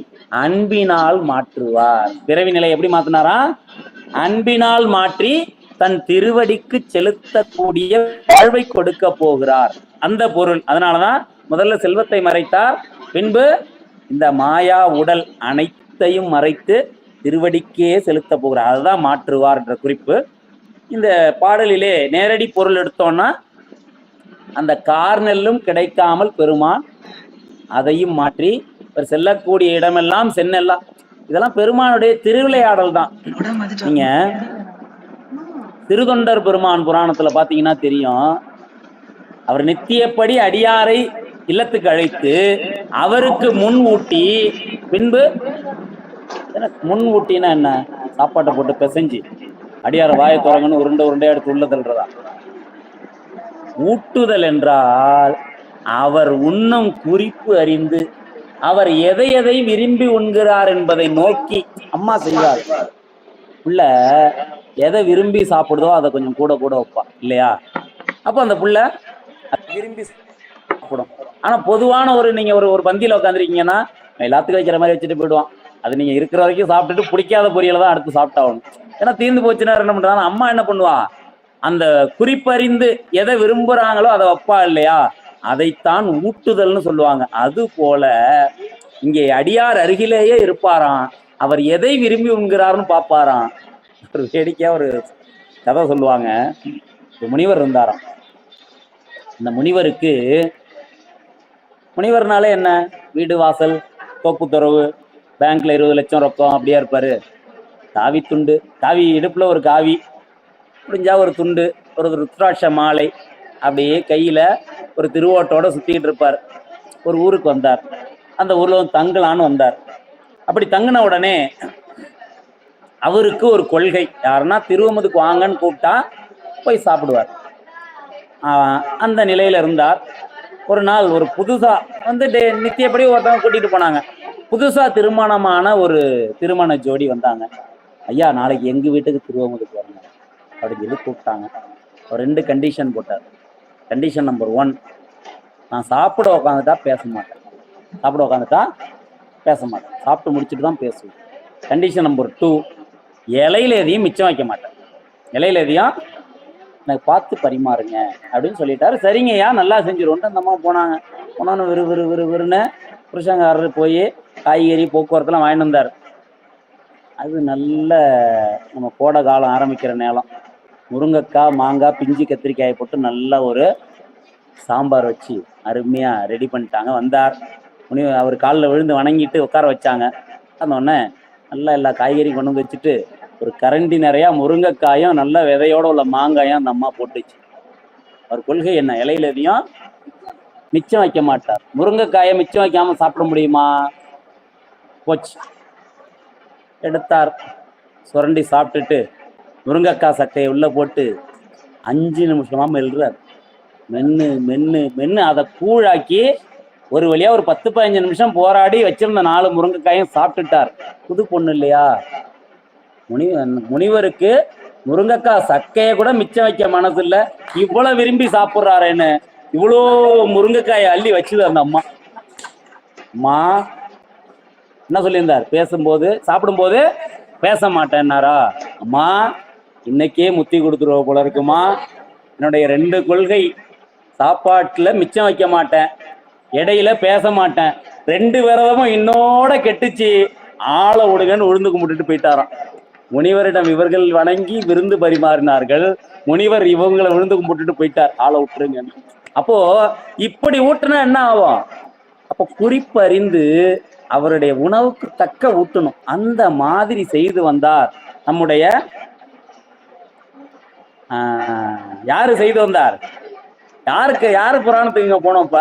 அன்பினால் மாற்றுவார். பிறவி நிலை எப்படி மாத்தினாரா? அன்பினால் மாற்றி தன் திருவடிக்கு செலுத்தக்கூடிய வாழ்வை கொடுக்க போகிறார், அந்த பொருள். அதனாலதான் முதல்ல செல்வத்தை மறைத்தார், பின்பு இந்த மாயா உடல் அனைத்தையும் மறைத்து திருவடிக்கே செலுத்த போகிறார். அதுதான் மாற்றுவார் என்ற குறிப்பு. இந்த பாடலிலே நேரடி பொருள் எடுத்தோம்னா அந்த கார்நெல்லும் கிடைக்காமல் பெருமான் அதையும் மாற்றி செல்லக்கூடிய இடமெல்லாம் சென்னெல்லாம், இதெல்லாம் பெருமானுடைய திருவிளையாடல் தான். நீங்க திருத்தொண்டர் பெருமான் புராணத்துல பாத்தீங்கன்னா தெரியும், அவர் நித்தியப்படி அடியாரை இல்லத்துக்கு அழைத்து அவருக்கு முன் ஊட்டி பின்பு முன் ஊட்டினா என்ன? சாப்பாட்டை போட்டு பிசைஞ்சு அடியார வாயை துறங்கன்னு உருண்டை உருண்டையா எடுத்து உள்ள தள்ளுறதா? ஊட்டுதல் என்றால் அவர் உண்ணும் குறிப்பு அறிந்து அவர் எதை எதை விரும்பி உண்கிறார் என்பதை நோக்கி அம்மா செய்வார். புள்ள எதை விரும்பி சாப்பிடுதோ அதை கொஞ்சம் கூட கூட வைப்பா இல்லையா? அப்ப அந்த புள்ள விரும்பி சாப்பிடும். ஆனா பொதுவான நீங்க ஒரு பந்தியில உட்காந்துருக்கீங்கன்னா எல்லாத்துக்கும் வைக்கிற மாதிரி வச்சுட்டு போயிடுவான். அது நீங்க இருக்கிற வரைக்கும் சாப்பிட்டுட்டு பிடிக்காத பொரியலை தான் அடுத்து சாப்பிட்டாகணும். ஏன்னா தீர்ந்து போச்சுன்னா என்ன பண்றாங்க, அம்மா என்ன பண்ணுவா, அந்த குறிப்பறிந்து எதை விரும்புறாங்களோ அதை வைப்பா இல்லையா? அதைத்தான் ஊட்டுதல்னு சொல்லுவாங்க. அது போல இங்கே அடியார் அருகிலேயே இருப்பாராம், அவர் எதை விரும்பி உண்கிறார்னு பார்ப்பாராம். ஒரு வேடிக்கையா ஒரு கதை சொல்லுவாங்க. ஒரு முனிவர் இருந்தாராம். இந்த முனிவருக்கு, முனிவர்னாலே என்ன, வீடு வாசல் தோப்பு துறவு பேங்க்ல 20 லட்சம் ரொக்கம் அப்படியே இருப்பாரு. காவி துண்டு, காவி இடுப்புல ஒரு காவி, முடிஞ்சா ஒரு துண்டு, ஒரு ருத்ராட்ச மாலை, அப்படியே கையில ஒரு திருவோட்டோட சுத்திக்கிட்டு இருப்பார். ஒரு ஊருக்கு வந்தார். அந்த ஊர்ல தங்கலான்னு வந்தார். அப்படி தங்கின உடனே அவருக்கு ஒரு கொள்கை, யாருன்னா திருவமுதுக்கு வாங்கன்னு கூப்பிட்டா போய் சாப்பிடுவார். அந்த நிலையில இருந்தார். ஒரு நாள் ஒரு புதுசா நித்தியப்படி ஒருத்தவங்க கூட்டிட்டு போனாங்க. புதுசா திருமணமான ஒரு திருமண ஜோடி வந்தாங்க. ஐயா நாளைக்கு எங்க வீட்டுக்கு திருவமுதுக்கு வரணும் அப்படின்னு சொல்லி கூப்பிட்டாங்க. ஒரு 2 கண்டிஷன் போட்டார். கண்டிஷன் நம்பர் 1, நான் சாப்பிட உட்காந்துட்டா பேச மாட்டேன். சாப்பிட உட்காந்துட்டா பேச மாட்டேன், சாப்பிட்டு முடிச்சுட்டு தான் பேசுவேன். கண்டிஷன் நம்பர் 2, இலையில எதையும் மிச்சம் வைக்க மாட்டேன். இலையில எதையும் எனக்கு பார்த்து பரிமாறுங்க அப்படின்னு சொல்லிட்டாரு. சரிங்கய்யா நல்லா செஞ்சிருவோன்ட்டு அந்த அம்மா போனாங்க. போனோன்னு விறுன்னு புருஷங்காரர் போய் காய்கறி போக்குவரத்துலாம் வாங்கிட்டு வந்தார். அது நல்ல நம்ம கோடை காலம் ஆரம்பிக்கிற நேரம். முருங்கைக்காய் மாங்காய் பிஞ்சு கத்திரிக்காயை போட்டு நல்ல ஒரு சாம்பார் வச்சு அருமையா ரெடி பண்ணிட்டாங்க. வந்தார். அவர் காலில் விழுந்து வணங்கிட்டு உட்கார வச்சாங்க. அந்த உடனே நல்லா எல்லா காய்கறியும் கொண்டு வந்து வச்சுட்டு ஒரு கரண்டி நிறையா முருங்கைக்காயும் நல்ல விதையோட உள்ள மாங்காயும் அந்த அம்மா போட்டுச்சு. அவர் கொள்கை என்ன, இலையில எதையும் மிச்சம் வைக்க மாட்டார். முருங்கைக்காயை மிச்சம் வைக்காம சாப்பிட முடியுமா? போச்சு. எடுத்தார், சுரண்டி சாப்பிட்டுட்டு முருங்கைக்காய் சக்கையை உள்ள போட்டு 5 நிமிஷமா மெல்றார். மென்னு மென்னு மென்னு அதை கூழாக்கி ஒரு வழியா ஒரு 10-15 நிமிஷம் போராடி வச்சிருந்த 4 முருங்கைக்காயும் சாப்பிட்டுட்டார். புது பொண்ணு இல்லையா? முனிவருக்கு முருங்கைக்காய் சக்கையை கூட மிச்சம் வைக்க மனசு இல்லை. இவ்வளவு விரும்பி சாப்பிட்றாருன்னு இவ்வளோ முருங்கைக்காயை அள்ளி வச்சுது அந்த அம்மா. அம்மா என்ன சொல்லியிருந்தார்? பேசும்போது சாப்பிடும்போது பேச மாட்டேன்னாரா? அம்மா இன்னைக்கே முத்தி கொடுத்துருவ போல இருக்குமா. என்னுடைய 2 கொள்கை, சாப்பாட்டுல மிச்சம் வைக்க மாட்டேன், இடையில பேச மாட்டேன், 2 விரதமும் இன்னோட கெட்டுச்சு, ஆளை விடுங்கன்னு உழுந்து கும்பிட்டுட்டு போயிட்டாராம். முனிவரிடம் இவர்கள் வணங்கி விருந்து பரிமாறினார்கள். முனிவர் இவங்களை விழுந்து கும்பிட்டுட்டு போயிட்டார், ஆளை விட்டுருங்க. அப்போ இப்படி ஊட்டுனா என்ன ஆகும்? அப்போ குறிப்பறிந்து அவருடைய உணவுக்கு தக்க ஊட்டணும். அந்த மாதிரி செய்து வந்தார் நம்முடைய யாரு செய்து வந்தார்? யாரு புராணத்துக்கு இங்க போனோம்ப்ப?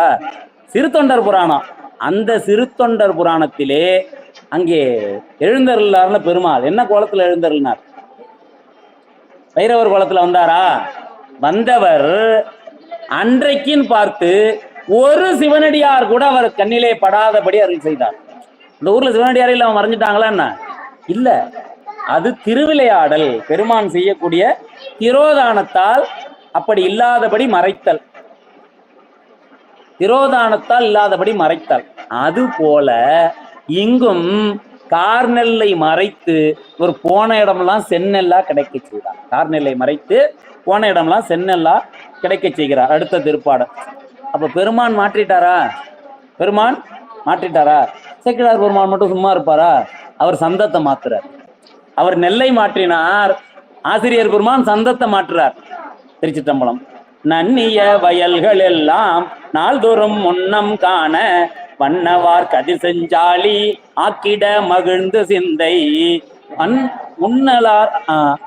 சிறுத்தொண்டர் புராணம். அந்த சிறுத்தொண்டர் புராணத்திலே அங்கே எழுந்தருளார்னு பெருமாள் என்ன கோலத்துல எழுந்தருளினார்? பைரவர் கோலத்துல வந்தாரா? வந்தவர் அன்றைக்கின்னு பார்த்து ஒரு சிவனடியார் கூட அவர் கண்ணிலே படாதபடி அருள் செய்தார். இந்த ஊர்ல சிவனடியார் இல்ல அவன் மறைஞ்சிட்டாங்களா என்ன? இல்ல, அது திருவிளையாடல், பெருமான் செய்யக்கூடிய திரோதானத்தால் அப்படி இல்லாதபடி மறைத்தல். திரோதானத்தால் இல்லாதபடி மறைத்தல். அது போல இங்கும் கார்நெல்லை மறைத்து ஒரு போன இடமெல்லாம் செந்நெல்லா கிடைக்க செய்தார். கார்நெல்லை மறைத்து போன இடமெல்லாம் செந்நெல்லா கிடைக்க செய்கிறார். அடுத்த திருப்பாடல். அப்ப பெருமான் மாற்றிட்டாரா? பெருமான் மாற்றிட்டாரா? சேக்கிழார் பெருமான் மட்டும் சும்மா இருப்பாரா? அவர் சந்தத்தை மாத்துறார். அவர் நெல்லை மாற்றினார், ஆசிரியர் பெருமான் சந்தத்தை மாற்றுறார். திருச்சிற்றம்பலம். நன்னிய வயல்கள் எல்லாம் நாள்தோறும் முன்னம் காண வண்ணவார் கதிர் செஞ்சாலி ஆக்கிட மகிழ்ந்து சிந்தை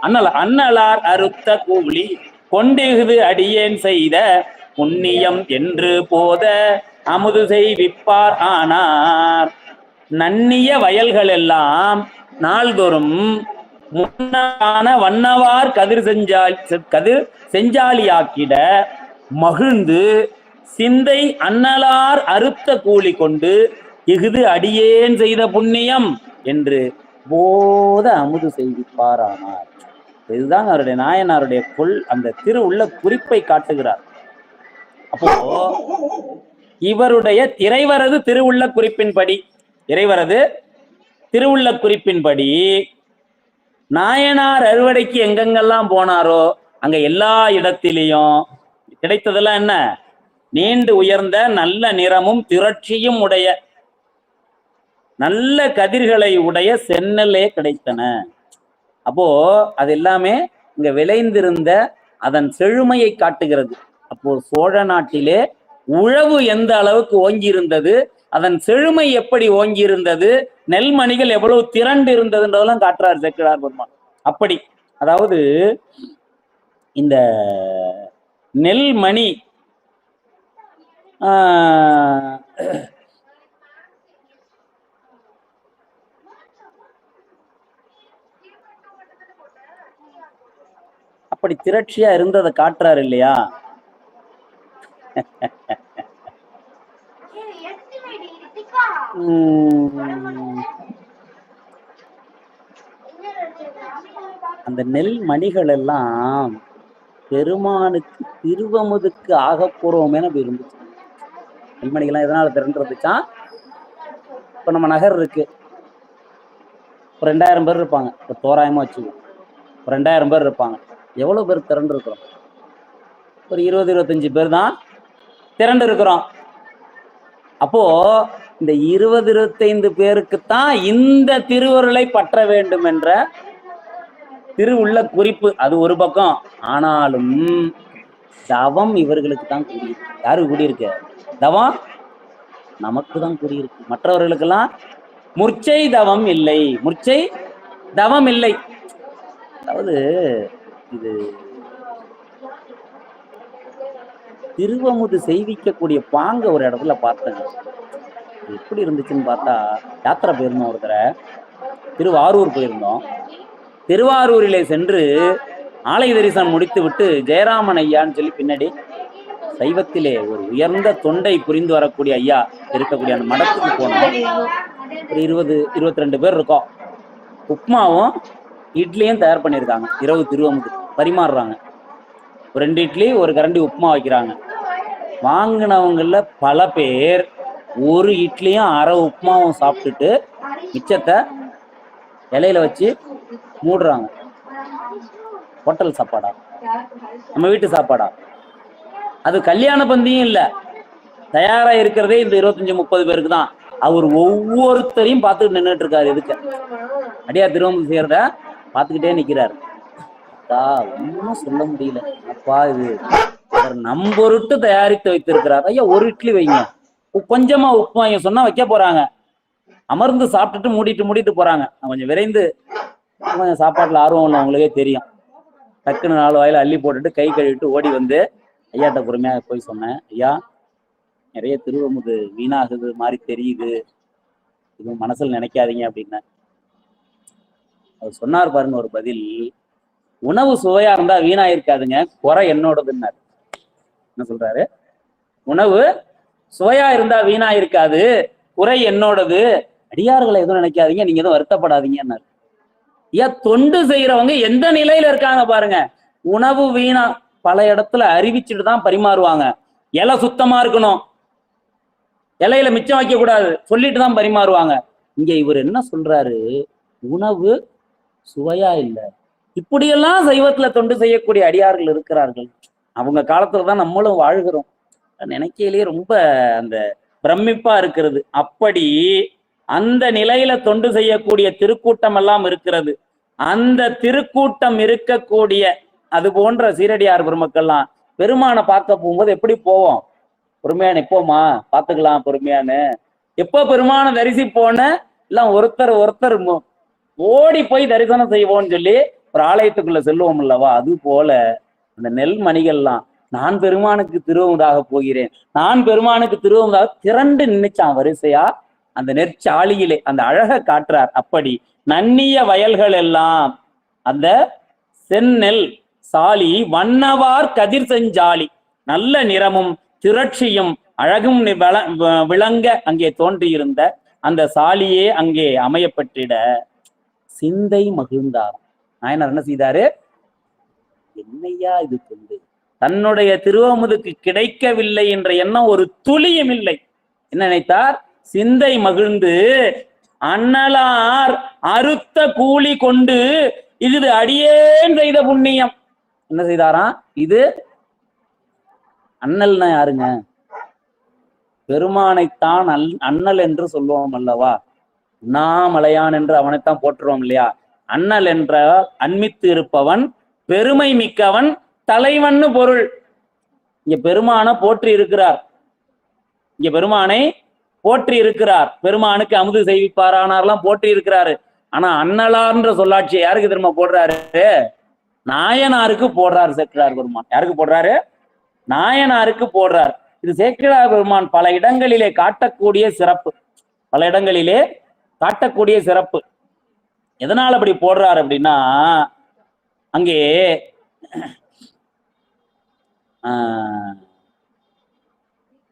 அன்னலார் அறுத்த கூலி கொண்டிகுது அடியேன் செய்த புண்ணியம் என்று போத அமுது செய்விப்பார் ஆனார். நன்னிய வயல்கள் எல்லாம் நாள்தோறும் முன்னான வண்ணவார் கதிர் செஞ்சாலியாக்கிட மகிழ்ந்து சிந்தை அன்னலார் அறுத்த கூலி கொண்டு இஃது அடியேன் செய்த புண்ணியம் என்று போத அமுது செய்விப்பாரானார். இதுதான் அவருடைய நாயனாருடைய அந்த திரு உள்ள குறிப்பை காட்டுகிறார். அப்போ இவருடைய இறைவரது திருவுள்ள குறிப்பின்படி நாயனார் அறுவடைக்கு எங்கெங்கெல்லாம் போனாரோ அங்க எல்லா இடத்திலையும் கிடைத்ததெல்லாம் என்ன? நீண்டு உயர்ந்த நல்ல நிறமும் திரட்சியும் உடைய நல்ல கதிர்களை உடைய சென்னலே கிடைத்தன. அப்போ அது எல்லாமே இங்க விளைந்திருந்த அதன் செழுமையை காட்டுகிறது. அப்போ சோழ நாட்டிலே உழவு எந்த அளவுக்கு ஓங்கி இருந்தது, அதன் செழுமை எப்படி ஓங்கி இருந்தது, நெல்மணிகள் எவ்வளவு திரண்டு இருந்ததுன்றதெல்லாம் காட்டுறார் சேக்கிழார் பெருமான். அப்படி அதாவது இந்த நெல்மணி அப்படி திரட்சியா இருந்ததை காட்டுறாரு இல்லையா? அந்த நெல் மணிகள் எல்லாம் பெருமானுக்கு திருவமுதுக்கு ஆகப்பூர்வமே இருந்துச்சு. நெல்மணிகள்லாம் எதனால திரண்டுருந்துச்சா? இப்ப நம்ம நகர் இருக்கு, 2000 பேர் இருப்பாங்க, இப்ப தோராயமா வச்சுக்கோ, 2000 பேர் இருப்பாங்க. எவ்வளவு பேர் திரண்டு இருக்கிறோம்? ஒரு 20-25 பேர் தான் திரண்டு இருக்கிறோம். அப்போ இந்த 20-25 பேருக்குத்தான் இந்த திருவருளை பற்ற வேண்டும் என்ற திரு உள்ள குறிப்பு. அது ஒரு பக்கம். ஆனாலும் தவம் இவர்களுக்கு தான் கூடியிருக்கு. யாருக்கு கூடியிருக்கு? தவம் நமக்கு தான் கூடியிருக்கு. மற்றவர்களுக்கெல்லாம் முர்ச்சை தவம் இல்லை, முர்ச்சை தவம் இல்லை. அதாவது இது திருவமுது செய்விக்கக்கூடிய பாங்க ஒரு இடத்துல பார்த்தேங்க. எப்படி இருந்துச்சுன்னு பார்த்தா, யாத்திரை போயிருந்தோம், ஒரு தடவை திருவாரூர் போயிருந்தோம். திருவாரூரிலே சென்று ஆலய தரிசனம் முடித்து விட்டு ஜெயராமன் ஐயான்னு சொல்லி பின்னாடி சைவத்திலே ஒரு உயர்ந்த தொண்டை புரிந்து வரக்கூடிய ஐயா இருக்கக்கூடிய அந்த மடத்துக்கு போனோம். ஒரு 20-22 பேர் இருக்கோம். உப்மாவும் இட்லியும் தயார் பண்ணியிருக்காங்க. இரவு திருவமுது பரிமாறுறாங்க. ஒரு 2 இட்லி ஒரு கரண்டி உப்புமா வைக்கிறாங்க. வாங்கினவங்கள பல பேர் ஒரு இட்லியும் அரை உப்புமாவும் சாப்பிட்டுட்டு மிச்சத்தை இலையில வச்சு மூடுறாங்க. ஹோட்டல் சாப்பாடா? நம்ம வீட்டு சாப்பாடா? அது கல்யாண பந்தியும் இல்லை, தயாரா இருக்கிறதே இந்த 25-30 பேருக்கு தான். அவர் ஒவ்வொருத்தரையும் பார்த்துட்டு நின்றுட்டு இருக்காரு. எதுக்கு? அடியா திருவமுது செய்யறத பார்த்துக்கிட்டே நிக்கிறாரு. ஒன்னும் சொல்ல முடியல. அப்பா இது அவர் நம்பொருட்டு தயாரித்து வைத்திருக்கிறார். ஐயா ஒரு இட்லி வைங்க, கொஞ்சமா உப்பு வாங்க சொன்னா வைக்க போறாங்க. அமர்ந்து சாப்பிட்டுட்டு மூடிட்டு போறாங்க. கொஞ்சம் விரைந்து கொஞ்சம் சாப்பாட்டுல ஆர்வம் இல்லை, அவங்களுக்கே தெரியும். டக்குன்னு 4 வாயில அள்ளி போட்டுட்டு கை கழுவிட்டு ஓடி வந்து ஐயாட்ட பொறுமையாக போய் சொன்னேன். ஐயா, நிறைய திருவமுது வீணாகுது மாதிரி தெரியுது, இதுவும் மனசுல நினைக்காதீங்க அப்படின்னு. அவர் சொன்னார் பாருங்க ஒரு பதில். உணவு சுவையா இருந்தா வீணா இருக்காதுங்க, குறை என்னோடதுன்னாரு. என்ன சொல்றாரு? உணவு சுவையா இருந்தா வீணா இருக்காது, குறை என்னோடது. அடியார்களை எதுவும் நினைக்காதீங்க, நீங்க எதுவும் வருத்தப்படாதீங்கன்னாரு. ஏன் தொண்டு செய்யறவங்க எந்த நிலையில இருக்காங்க பாருங்க. உணவு வீணா பல இடத்துல அறிவிச்சுட்டு தான் பரிமாறுவாங்க. இலை சுத்தமா இருக்கணும், இலையில மிச்சம் வைக்க கூடாது சொல்லிட்டு தான் பரிமாறுவாங்க. இங்க இவர் என்ன சொல்றாரு? உணவு சுவையா இல்லை. இப்படியெல்லாம் சைவத்துல தொண்டு செய்யக்கூடிய அடியார்கள் இருக்கிறார்கள். அவங்க காலத்துலதான் நம்மளும் வாழ்கிறோம். நினைக்கையிலேயே ரொம்ப அந்த பிரமிப்பா இருக்கிறது. அப்படி அந்த நிலையில தொண்டு செய்யக்கூடிய திருக்கூட்டம் எல்லாம் இருக்கிறது. அந்த திருக்கூட்டம் இருக்கக்கூடிய அது போன்ற சீரடியார் பெருமக்கள்லாம் பெருமானை பார்க்க போகும்போது எப்படி போவோம்? பொறுமையான எப்போமா பார்த்துக்கலாம் பொறுமையானு. எப்போ பெருமானை தரிசிப்போன்னு எல்லாம் ஒருத்தர் ஓடி போய் தரிசனம் செய்வோம்னு சொல்லி ஒரு ஆலயத்துக்குள்ள செல்லுவோம் அல்லவா? அது போல அந்த நெல் மணிகள்லாம் நான் பெருமானுக்கு திருவமுதாக போகிறேன், நான் பெருமானுக்கு திருவமுதாக திரண்டு நினைச்சான் வரிசையா அந்த நெற்சாலியிலே. அந்த அழகை காட்டுறார். அப்படி நன்னிய வயல்கள் எல்லாம் அந்த செந்நெல் சாலி வண்ணவார் கதிர் செஞ்சாலி நல்ல நிறமும் திரட்சியும் அழகும் விளங்க அங்கே தோன்றியிருந்த அந்த சாலியே அங்கே அமையப்பட்டிட சிந்தை மகிழ்ந்தார். நாயனார் என்ன செய்தாரு? என்னையா இது கொண்டு தன்னுடைய திருவமுதுக்கு கிடைக்கவில்லை என்ற எண்ணம் ஒரு துளியும் இல்லை. என்ன நினைத்தார்? சிந்தை மகிழ்ந்து அண்ணலார் அறுத்த கூலி கொண்டு இது அடியேன் செய்த புண்ணியம். என்ன செய்தாராம்? இது அண்ணல்னா யாருங்க? பெருமானைத்தான் அண்ணல் என்று சொல்லுவோம் அல்லவா? உண்ணாமலையான் என்று அவனைத்தான் போற்றுவோம் இல்லையா? அண்ணல் என்ற அண்மித்து இருப்பவன், பெருமை மிக்கவன், தலைவன்னு பொருள். இங்க பெருமானை போற்றி இருக்கிறார். இங்க பெருமானை போற்றி இருக்கிறார். பெருமானுக்கு அமுது செய்விப்பாரானார்லாம் போற்றி இருக்கிறாரு. ஆனா அண்ணலார்ன்ற சொல்லாட்சியை யாருக்கு திரும்ப போடுறாரு? நாயனாருக்கு போடுறாரு சேக்கிழார் பெருமான். யாருக்கு போடுறாரு? நாயனாருக்கு போடுறார். இது சேக்கிழார் பெருமான் பல இடங்களிலே காட்டக்கூடிய சிறப்பு. பல இடங்களிலே காட்டக்கூடிய சிறப்பு. எதனால் அப்படி போடுறாரு அப்படின்னா, அங்கே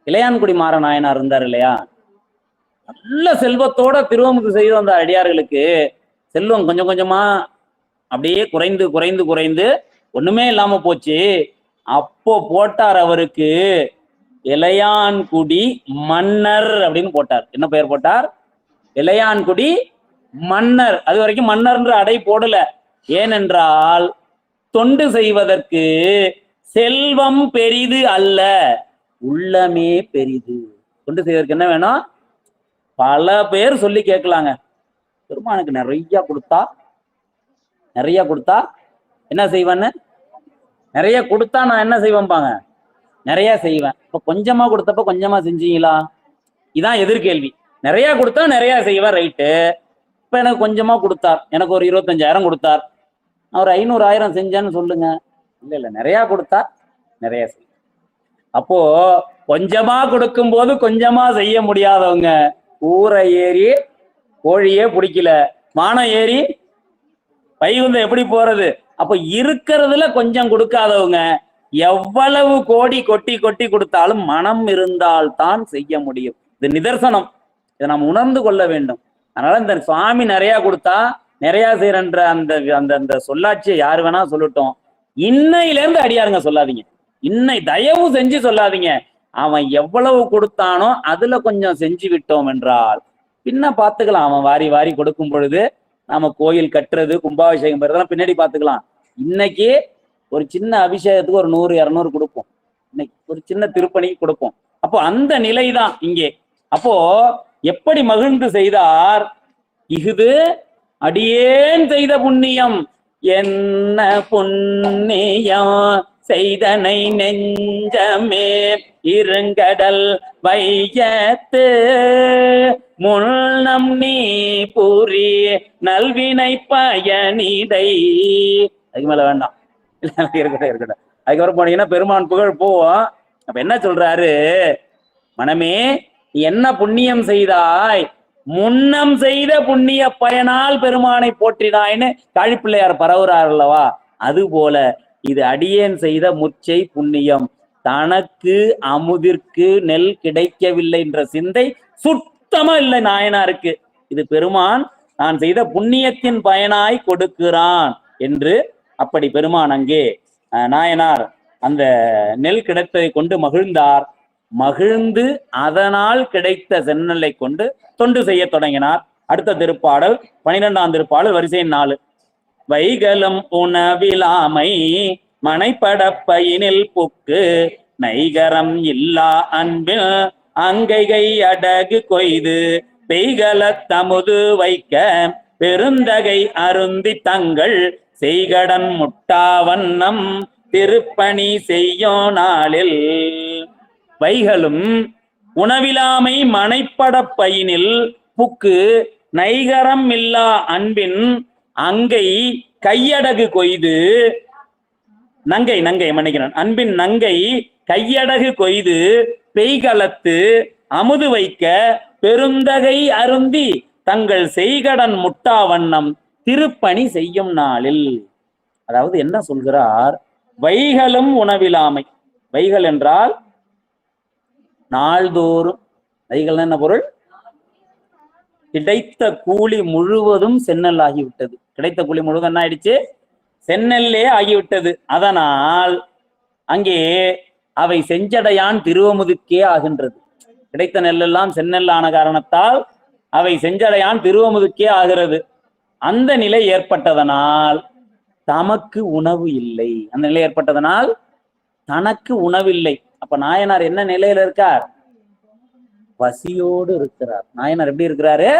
இளையான்குடி மாற நாயனார் இருந்தார் இல்லையா? நல்ல செல்வத்தோட திருவமுது செய்து வந்த அடியார்களுக்கு செல்வம் கொஞ்சம் கொஞ்சமா அப்படியே குறைந்து குறைந்து குறைந்து ஒண்ணுமே இல்லாம போச்சு. அப்போ போட்டார் அவருக்கு இளையான்குடி மன்னர் அப்படின்னு போட்டார். என்ன பெயர் போட்டார்? இளையான்குடி மன்னர். அது வரைக்கும் மன்னர்ன்ற அடை போடல. ஏனென்றால் தொண்டு செய்வதற்கு செல்வம் பெரிது அல்ல, உள்ளமே பெரிது. தொண்டு செய்வதற்கு என்ன வேணும்? பல பேர் சொல்லி கேட்கலாங்க. பெருமானுக்கு நிறைய கொடுத்தா என்ன செய்வேன்னு, நிறைய கொடுத்தா நான் என்ன செய்வேன்பாங்க? நிறைய செய்வேன். இப்ப கொஞ்சமா கொடுத்தப்ப கொஞ்சமா செஞ்சீங்களா? இதான் எதிர்கேள்வி. நிறைய கொடுத்தா நிறைய செய்வேன், ரைட்டு. இப்ப எனக்கு கொஞ்சமா கொடுத்தார், எனக்கு ஒரு 25,000 கொடுத்தார், நான் ஒரு 500,000 செஞ்சேன்னு சொல்லுங்க. இல்ல நிறைய கொடுத்தா நிறைய செய்ய. அப்போ கொஞ்சமா கொடுக்கும் போது கொஞ்சமா செய்ய முடியாதவங்க ஊரை ஏறி கோழியே பிடிக்கல, மானம் ஏறி வைகுந்தம் எப்படி போறது? அப்ப இருக்கிறதுல கொஞ்சம் கொடுக்காதவங்க எவ்வளவு கோடி கொட்டி கொட்டி கொடுத்தாலும் மனம் இருந்தால் தான் செய்ய முடியும். இது நிதர்சனம். இதை நாம் உணர்ந்து கொள்ள வேண்டும். அதனால இந்த சுவாமி நிறைய கொடுத்தா நிறைய செய்யறன்ற அந்த அந்த அந்த சொல்லாட்சியை யாரு வேணா சொல்லட்டும். இன்னையில இருந்து அடியாருங்க சொல்லாதீங்க. இன்னை தயவு செஞ்சு சொல்லாதீங்க. அவன் எவ்வளவு கொடுத்தானோ அதுல கொஞ்சம் செஞ்சு விட்டோம் என்றால் பின்ன பார்த்துக்கலாம். அவன் வாரி வாரி கொடுக்கும் பொழுது நாம கோயில் கட்டுறது, கும்பாபிஷேகம் பெறதெல்லாம் பின்னாடி பார்த்துக்கலாம். இன்னைக்கு ஒரு சின்ன அபிஷேகத்துக்கு ஒரு 100-200 கொடுப்போம். இன்னைக்கு ஒரு சின்ன திருப்பணிக்கு கொடுப்போம். அப்போ அந்த நிலைதான் இங்கே. அப்போ எப்படி மகிழ்ந்து செய்தார்? இஃது அடியேன் செய்த புண்ணியம், என்ன புண்ணியம் செய்தனை நெஞ்சமே இருங்கடல் வையத்து முன்னம் நீ பூரி நல்வினை பயனிடை. அதுக்கு மேல வேண்டாம், இருக்கட்டும். அதுக்கப்புறம் போனீங்கன்னா பெருமான் புகழ் போவோம். அப்ப என்ன சொல்றாரு? மனமே நீ என்ன புண்ணியம் செய்தாய்? முன்னம் செய்த புண்ணிய பயனால் பெருமானை போற்றினாய்னு காழிப்பிள்ளையார் பரவுறார் அல்லவா? அது போல இது அடியேன் செய்த முச்சை புண்ணியம். தனக்கு அமுதிற்கு நெல் கிடைக்கவில்லை என்ற சிந்தை சுத்தமா இல்லை நாயனாருக்கு. இது பெருமான் நான் செய்த புண்ணியத்தின் பயனாய் கொடுக்கிறான் என்று அப்படி பெருமான் அங்கே நாயனார் அந்த நெல் கிடைத்ததை கொண்டு மகிழ்ந்தார். மகிழ்ந்து அதனால் கிடைத்த செந்நெல்லை கொண்டு தொண்டு செய்ய தொடங்கினார். அடுத்த திருப்பாடல் 12ஆம் திருப்பாடல் வரிசை 4. வைகலம் உணவிலாமை மனைப்படப்பையினில் புக்கு நைகரம் இல்லா அன்பில் அங்கைகை அடகு கொய்து பெய்கல தமுது வைக்க பெருந்தகை அருந்தி தங்கள் செய்கடன் முட்டாவண்ணம் திருப்பணி செய்யோ நாளில். வைகளும் உணவிலாமை மனைப்படப்பையினில் புக்கு நைகரம் இல்லா அன்பின் அங்கை கையடகு கொய்து நங்கை மன்னிக்கிறேன் அன்பின் நங்கை கையடகு கொய்து பெய்கலத்து அமுது வைக்க பெருந்தகை அருந்தி தங்கள் செய்கடன் முட்டா வண்ணம் திருப்பணி செய்யும் நாளில். அதாவது என்ன சொல்கிறார், வைகளும் உணவிலாமை. வைகள் என்றால் நாள்தோறும், வைகள் என்ன பொருள், கிடைத்த கூலி முழுவதும் சென்னல் ஆகிவிட்டது. கிடைத்த கூலி முழுவதும் என்ன ஆயிடுச்சு, சென்னல்லே ஆகிவிட்டது. அதனால் அங்கே அவை செஞ்சடையான் திருவமுதுக்கே ஆகின்றது. கிடைத்த நெல்லெல்லாம் செந்நெல் ஆன காரணத்தால் அவை செஞ்சடையான் திருவமுதுக்கே ஆகிறது. அந்த நிலை ஏற்பட்டதனால் தமக்கு உணவு இல்லை. அந்த நிலை ஏற்பட்டதனால் தனக்கு உணவில்லை. அப்ப நாயனார் என்ன நிலையில இருக்கார், பசியோடு இருக்கிறார். நாயனார் எப்படி இருக்கிறாரு,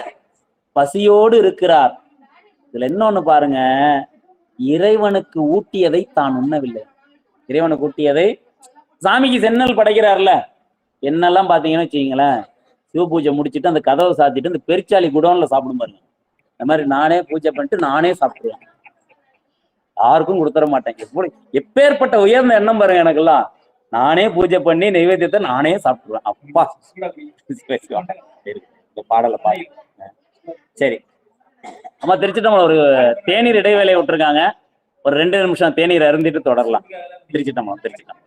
பசியோடு இருக்கிறார். இதுல இன்னொன்னு பாருங்க, இறைவனுக்கு ஊட்டியதை தான் உண்ணவில்லை. இறைவனுக்கு ஊட்டியதை, சாமிக்கு சென்னல் படைக்கிறார்ல, என்னெல்லாம் பாத்தீங்கன்னு வச்சுக்கீங்களேன், சிவ பூஜை முடிச்சுட்டு அந்த கதவை சாத்திட்டு இந்த பெருச்சாலி குடோன்ல சாப்பிடும் பாருங்க. இந்த மாதிரி நானே பூஜை பண்ணிட்டு நானே சாப்பிடுவேன், யாருக்கும் கொடுத்துட மாட்டேன். எப்பேற்பட்ட உயர்ந்த எண்ணம் பாருங்க எனக்கெல்லாம். நானே பூஜை பண்ணி நைவேத்தியத்தை நானே சாப்பிடுவேன். அப்பா இந்த பாடலை பாரு. சரி, அம்மா திருச்சிட்டம்பலம் ஒரு தேநீர் இடைவேளையை விட்டுருக்காங்க. ஒரு 2 நிமிஷம் தேநீர் அருந்திட்டு தொடரலாம். திருச்சிட்டம்பலம் திருச்சிட்டம்பலம்.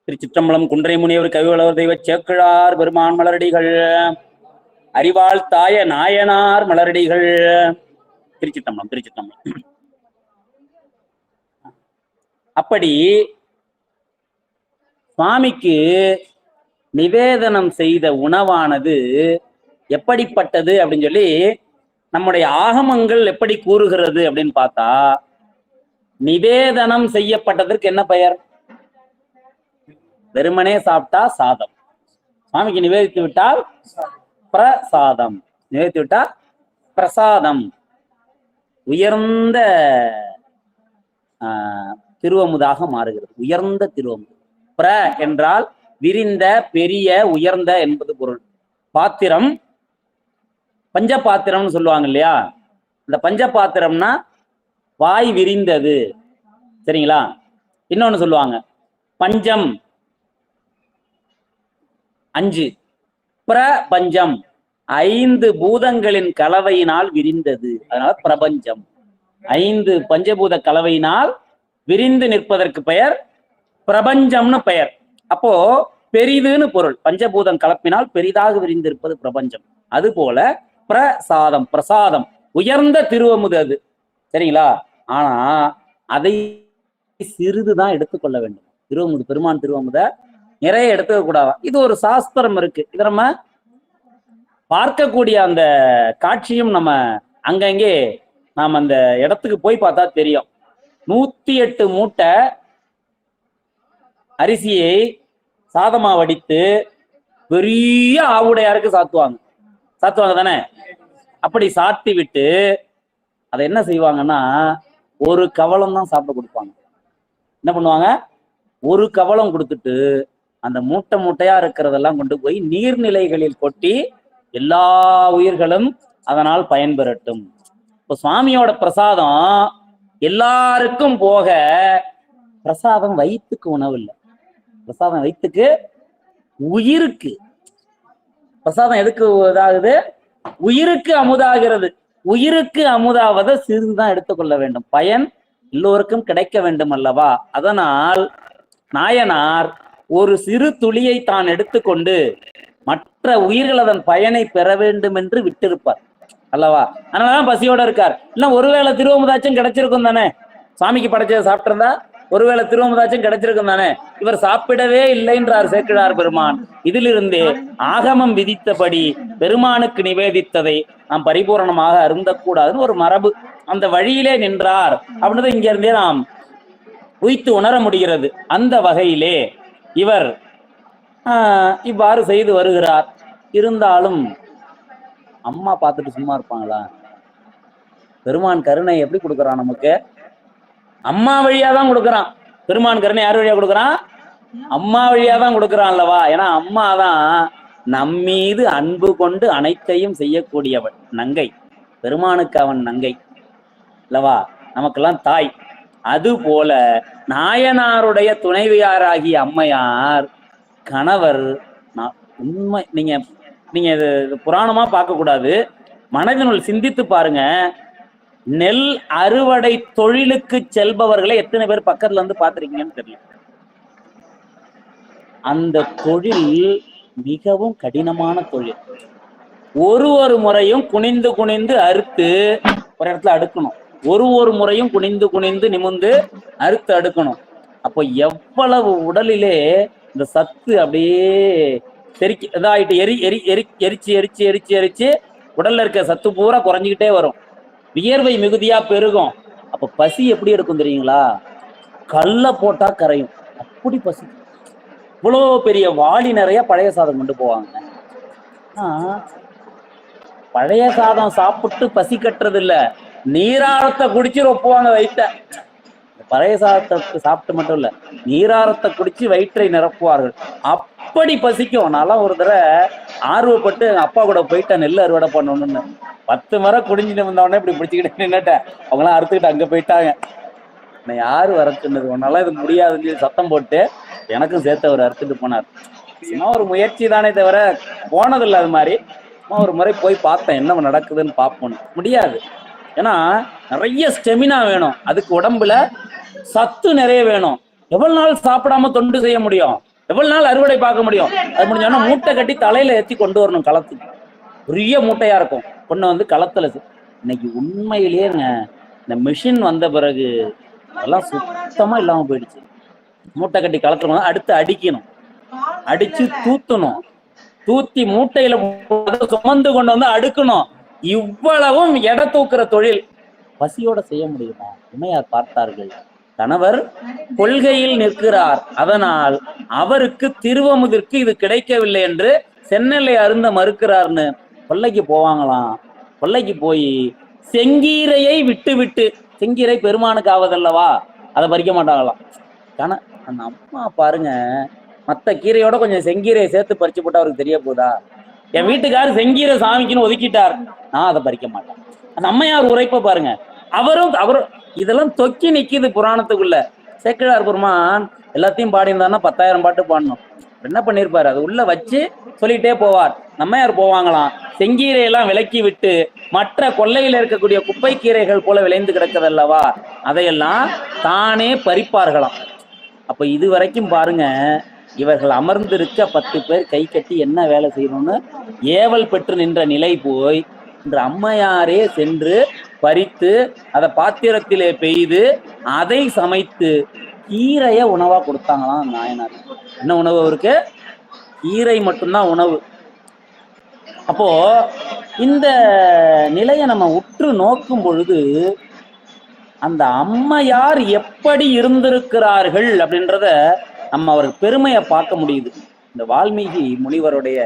திருச்சிற்றம்பலம். குன்றை முனிவர் கவிவளவர் தெய்வ சேக்கிழார் பெருமான் மலரடிகள், அறிவாள் தாய நாயனார் மலரடிகள். திருச்சிற்றம்பலம் திருச்சிற்றம்பலம். அப்படி சுவாமிக்கு நிவேதனம் செய்த உணவானது எப்படிப்பட்டது அப்படின்னு சொல்லி நம்முடைய ஆகமங்கள் எப்படி கூறுகிறது அப்படின்னு பார்த்தா, நிவேதனம் செய்யப்பட்டதற்கு என்ன பெயர், வெறுமனே சாப்பிட்டா சாதம், சுவாமிக்கு நிவேதித்து விட்டால் பிரசாதம், நிவேதித்து விட்டால் பிரசாதம், உயர்ந்த திருவமுதாக மாறுகிறது. உயர்ந்த திருவமுது. பிர என்றால் விரிந்த, பெரிய, உயர்ந்த என்பது பொருள். பாத்திரம், பஞ்ச பாத்திரம்னு சொல்லுவாங்க இல்லையா, இந்த பஞ்ச பாத்திரம்னா வாய் விரிந்தது, சரிங்களா. இன்னொன்னு சொல்லுவாங்க பஞ்சம் 5, பிரபஞ்சம் 5 பூதங்களின் கலவையினால் விரிந்தது, அதனால பிரபஞ்சம். 5 பஞ்சபூத கலவையினால் விரிந்து நிற்பதற்கு பெயர் பிரபஞ்சம்னு பெயர். அப்போ பெரிதுன்னு பொருள். பஞ்சபூதம் கலப்பினால் பெரிதாக விரிந்திருப்பது பிரபஞ்சம். அது போல பிரசாதம், பிரசாதம் உயர்ந்த திருவமுது அது, சரிங்களா. ஆனா அதை சிறிதுதான் எடுத்துக்கொள்ள வேண்டும். திருவமுது, பெருமான் திருவமுத நிறைய எடுத்துக்க கூடாது. இது ஒரு சாஸ்திரம் இருக்கு. இதை நம்ம பார்க்கக்கூடிய அந்த காட்சியும் நம்ம அங்கங்கே நாம் அந்த இடத்துக்கு போய் பார்த்தா தெரியும். 108 மூட்டை அரிசியை சாதமா வடித்து பெரிய ஆவுடையாருக்கு சாத்துவாங்க தானே. அப்படி சாத்தி விட்டு அதை என்ன செய்வாங்கன்னா, ஒரு கவளம் தான் சாப்பிட கொடுப்பாங்க. என்ன பண்ணுவாங்க, ஒரு கவளம் கொடுத்துட்டு அந்த மூட்டை மூட்டையா இருக்கிறதெல்லாம் கொண்டு போய் நீர்நிலைகளில் கொட்டி எல்லா உயிர்களும் அதனால் பயன்பெறட்டும். இப்போ சுவாமியோட பிரசாதம் எல்லாருக்கும் போக, பிரசாதம் வயிற்றுக்கு உணவு இல்லை, பிரசாதம் வயிற்றுக்கு, உயிருக்கு. பிரசாதம் எதுக்கு இதாகுது, உயிருக்கு அமுதாகிறது. உயிருக்கு அமுதாவதை சிறிதுதான் எடுத்துக்கொள்ள வேண்டும், பயன் எல்லோருக்கும் கிடைக்க வேண்டும் அல்லவா. அதனால் நாயனார் ஒரு சிறு துளியை தான் எடுத்துக்கொண்டு மற்ற உயிர்கள் அதன் பயனை பெற வேண்டும் என்று விட்டிருப்பார் அல்லவா. அதனாலதான் பசியோட இருக்கார். இல்ல ஒருவேளை திருவமுதாச்சும் கிடைச்சிருக்கும் தானே, சாமிக்கு படைச்சதை சாப்பிட்டிருந்தா ஒருவேளை திருவமுதாச்சும் கிடைச்சிருக்கும் தானே. இவர் சாப்பிடவே இல்லைன்றார் சேக்கிழார் பெருமான். இதிலிருந்தே ஆகமம் விதித்தபடி பெருமானுக்கு நிவேதித்ததை நாம் பரிபூரணமாக அருந்தக்கூடாதுன்னு ஒரு மரபு. அந்த வழியிலே நின்றார் அப்படின்றது இங்க இருந்தே நாம் உய்த்து உணர முடிகிறது. அந்த வகையிலே இவர் இவ்வாறு செய்து வருகிறார். இருந்தாலும் அம்மா பார்த்துட்டு சும்மா இருப்பாங்களா? பெருமான் கருணை எப்படி கொடுக்குறான் நமக்கு? அம்மா வழியா தான் கொடுக்குறான். பெருமான் கருணை யார் வழியா கொடுக்குறான்? அம்மா வழியா தான் கொடுக்குறான் அல்லவா? ஏன்னா அம்மா தான் நம்மீது அன்பு கொண்டு அனைத்தையும் செய்யக்கூடியவள், நங்கை. பெருமானுக்கு அவன் நங்கை அல்லவா, நமக்கெல்லாம் தாய். அது போல நாயனாருடைய துணைவியாராகிய அம்மையார் கணவர் உண்மை. நீங்க இது புராணமா பார்க்க கூடாது, மனதினுள் சிந்தித்து பாருங்க. நெல் அறுவடை தொழிலுக்கு செல்பவர்களை எத்தனை பேர் பக்கத்துல இருந்து பார்த்திருக்கீங்கன்னு தெரியல. அந்த தொழில் மிகவும் கடினமான தொழில். ஒரு முறையும் குனிந்து குனிந்து அறுத்து ஒரு இடத்துல அடுக்கணும். ஒரு முறையும் குனிந்து குனிந்து நிமிந்து அறுத்து அடுக்கணும். அப்போ எவ்வளவு உடலிலே இந்த சத்து அப்படியே இதாயிட்டு எரிச்சு உடல்ல இருக்க சத்து பூரா குறைஞ்சிக்கிட்டே வரும். வியர்வை மிகுதியா பெருகும். அப்ப பசி எப்படி இருக்கும் தெரியுங்களா? கல்ல போட்டா கரையும், அப்படி பசி. இவ்வளோ பெரிய வாளி நிறைய பழைய சாதம் கொண்டு போவாங்க. பழைய சாதம் சாப்பிட்டு பசி கட்டுறது இல்ல, நீராரத்தை குடிச்சு ரொப்புவாங்க வயிற்ற. பழைய சாதத்தை சாப்பிட்டு மட்டும் இல்ல, நீராரத்தை குடிச்சு வயிற்றை நிரப்புவார்கள். அப்படி பசிக்கும். நான்லாம் ஒரு தடவை ஆர்வப்பட்டு அப்பா கூட போயிட்டேன் நெல் அறுவடை பண்ணணும்னு. 10 முறை குடிஞ்சிட்டு வந்தவொடனே இப்படி பிடிச்சிக்கிட்டு நின்னுட்டேன். அவங்களாம் அறுத்துக்கிட்டு அங்க போயிட்டாங்க. நான் யாரு வரச்சுன்னது, உன்னால இது முடியாதுன்னு சத்தம் போட்டு எனக்கும் சேர்த்து அவர் அறுத்துட்டு போனார். சும்மா ஒரு முயற்சி தானே தவிர போனதில்லை. அது மாதிரி சும்மா ஒரு முறை போய் பார்த்தேன், என்ன நடக்குதுன்னு பார்ப்போம். முடியாது. ஏன்னா நிறைய ஸ்டெமினா வேணும், அதுக்கு உடம்புல சத்து நிறைய வேணும். எவ்வளவு நாள் சாப்பிடாம தொண்டு செய்ய முடியும்? எவ்வளவு நாள் அறுவடை பார்க்க முடியும்? அது முடிஞ்சோன்னா மூட்டை கட்டி தலையில ஏற்றி கொண்டு வரணும் களத்துக்கு. பெரிய மூட்டையா இருக்கும், கொண்டு வந்து களத்துல. இன்னைக்கு உண்மையிலேயே இந்த மிஷின் வந்த பிறகு அதெல்லாம் சுத்தமா இல்லாம போயிடுச்சு. மூட்டை கட்டி களத்துல அடுத்து அடிக்கணும், அடிச்சு தூத்தணும், தூத்தி மூட்டையில சுமந்து கொண்டு வந்து அடுக்கணும். இவ்வளவும் எடை தூக்குற தொழில் பசியோட செய்ய முடியுமா? உண்மையார் பார்த்தார்கள். கணவர் கொள்கையில் நிற்கிறார், அதனால் அவருக்கு திருவமுதிற்கு இது கிடைக்கவில்லை என்று சென்னலை அருந்த மறுக்கிறார்னு கொல்லைக்கு போவாங்களாம். கொல்லைக்கு போய் செங்கீரையை விட்டு செங்கீரை பெருமானுக்கு ஆவதல்லவா, அதை பறிக்க மாட்டாங்களாம். அந்த அம்மா பாருங்க, மற்ற கீரையோட கொஞ்சம் செங்கீரையை சேர்த்து பறிச்சு போட்டா அவருக்கு தெரிய போதா? என் வீட்டுக்காரர் செங்கீரை சாமிக்குன்னு ஒதுக்கிட்டார், நான் அதை பறிக்க மாட்டேன். அந்த அம்மையார் உரைப்ப பாருங்க. அவரும் இதெல்லாம் தொக்கி நிக்குது புராணத்துக்குள்ள. சேக்கிழார் பெருமான் எல்லாத்தையும் பாடியிருந்தாருன்னா 10,000 பாட்டு பாடணும். என்ன பண்ணிருப்பாரு, அது உள்ள வச்சு சொல்லிட்டே போவார். நம்மையார் போவாங்களாம், செங்கீரையெல்லாம் விலக்கி விட்டு மற்ற கொல்லையில இருக்கக்கூடிய குப்பை கீரைகள் போல விளைந்து கிடக்குதல்லவா, அதையெல்லாம் தானே பறிப்பார்களாம். அப்ப இது வரைக்கும் பாருங்க, இவர்கள் அமர்ந்திருக்க 10 பேர் கை கட்டி என்ன வேலை செய்யணும்னு ஏவல் பெற்று நின்ற நிலை போய் இன்று அம்மையாரே சென்று பறித்து அதை பாத்திரத்திலே பெய்து அதை சமைத்து கீரைய உணவா கொடுத்தாங்களாம் நாயனார். என்ன உணவு அவருக்கு? கீரை மட்டும்தான் உணவு. அப்போ இந்த நிலையை நம்ம உற்று நோக்கும் பொழுது அந்த அம்மையார் எப்படி இருந்திருக்கிறார்கள் அப்படின்றத நம்ம அவருக்கு பெருமையை பார்க்க முடியுது. இந்த வால்மீகி முனிவருடைய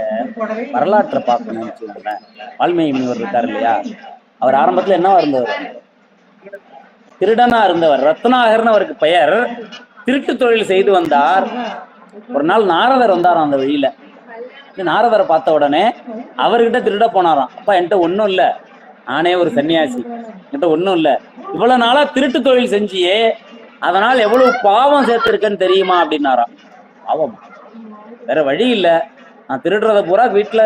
வரலாற்றை பார்க்கணும்னு சொல்றேன். வால்மீகி முனிவர் இருக்காரு இல்லையா, அவர் ஆரம்பத்துல என்னவா இருந்தவர்? திருடனா இருந்தவர். ரத்னாகர்னு அவருக்கு பெயர். திருட்டு தொழில் செய்து வந்தார். ஒரு நாள் நாரதர் வந்தாராம் அந்த வழியில. நாரதரை பார்த்த உடனே அவர்கிட்ட திருட போனாராம். அப்பா, என்கிட்ட ஒன்றும் இல்லை, நானே ஒரு சன்னியாசி, என்கிட்ட ஒன்றும் இல்லை, இவ்வளவு நாளா திருட்டு தொழில் செஞ்சியே, அதனால் எவ்வளவு பாவம் சேர்த்திருக்கேன்னு தெரியுமா அப்படின்னாராம். பாவம், வேற வழி இல்லை, நான் திருடுறத பூரா வீட்டுல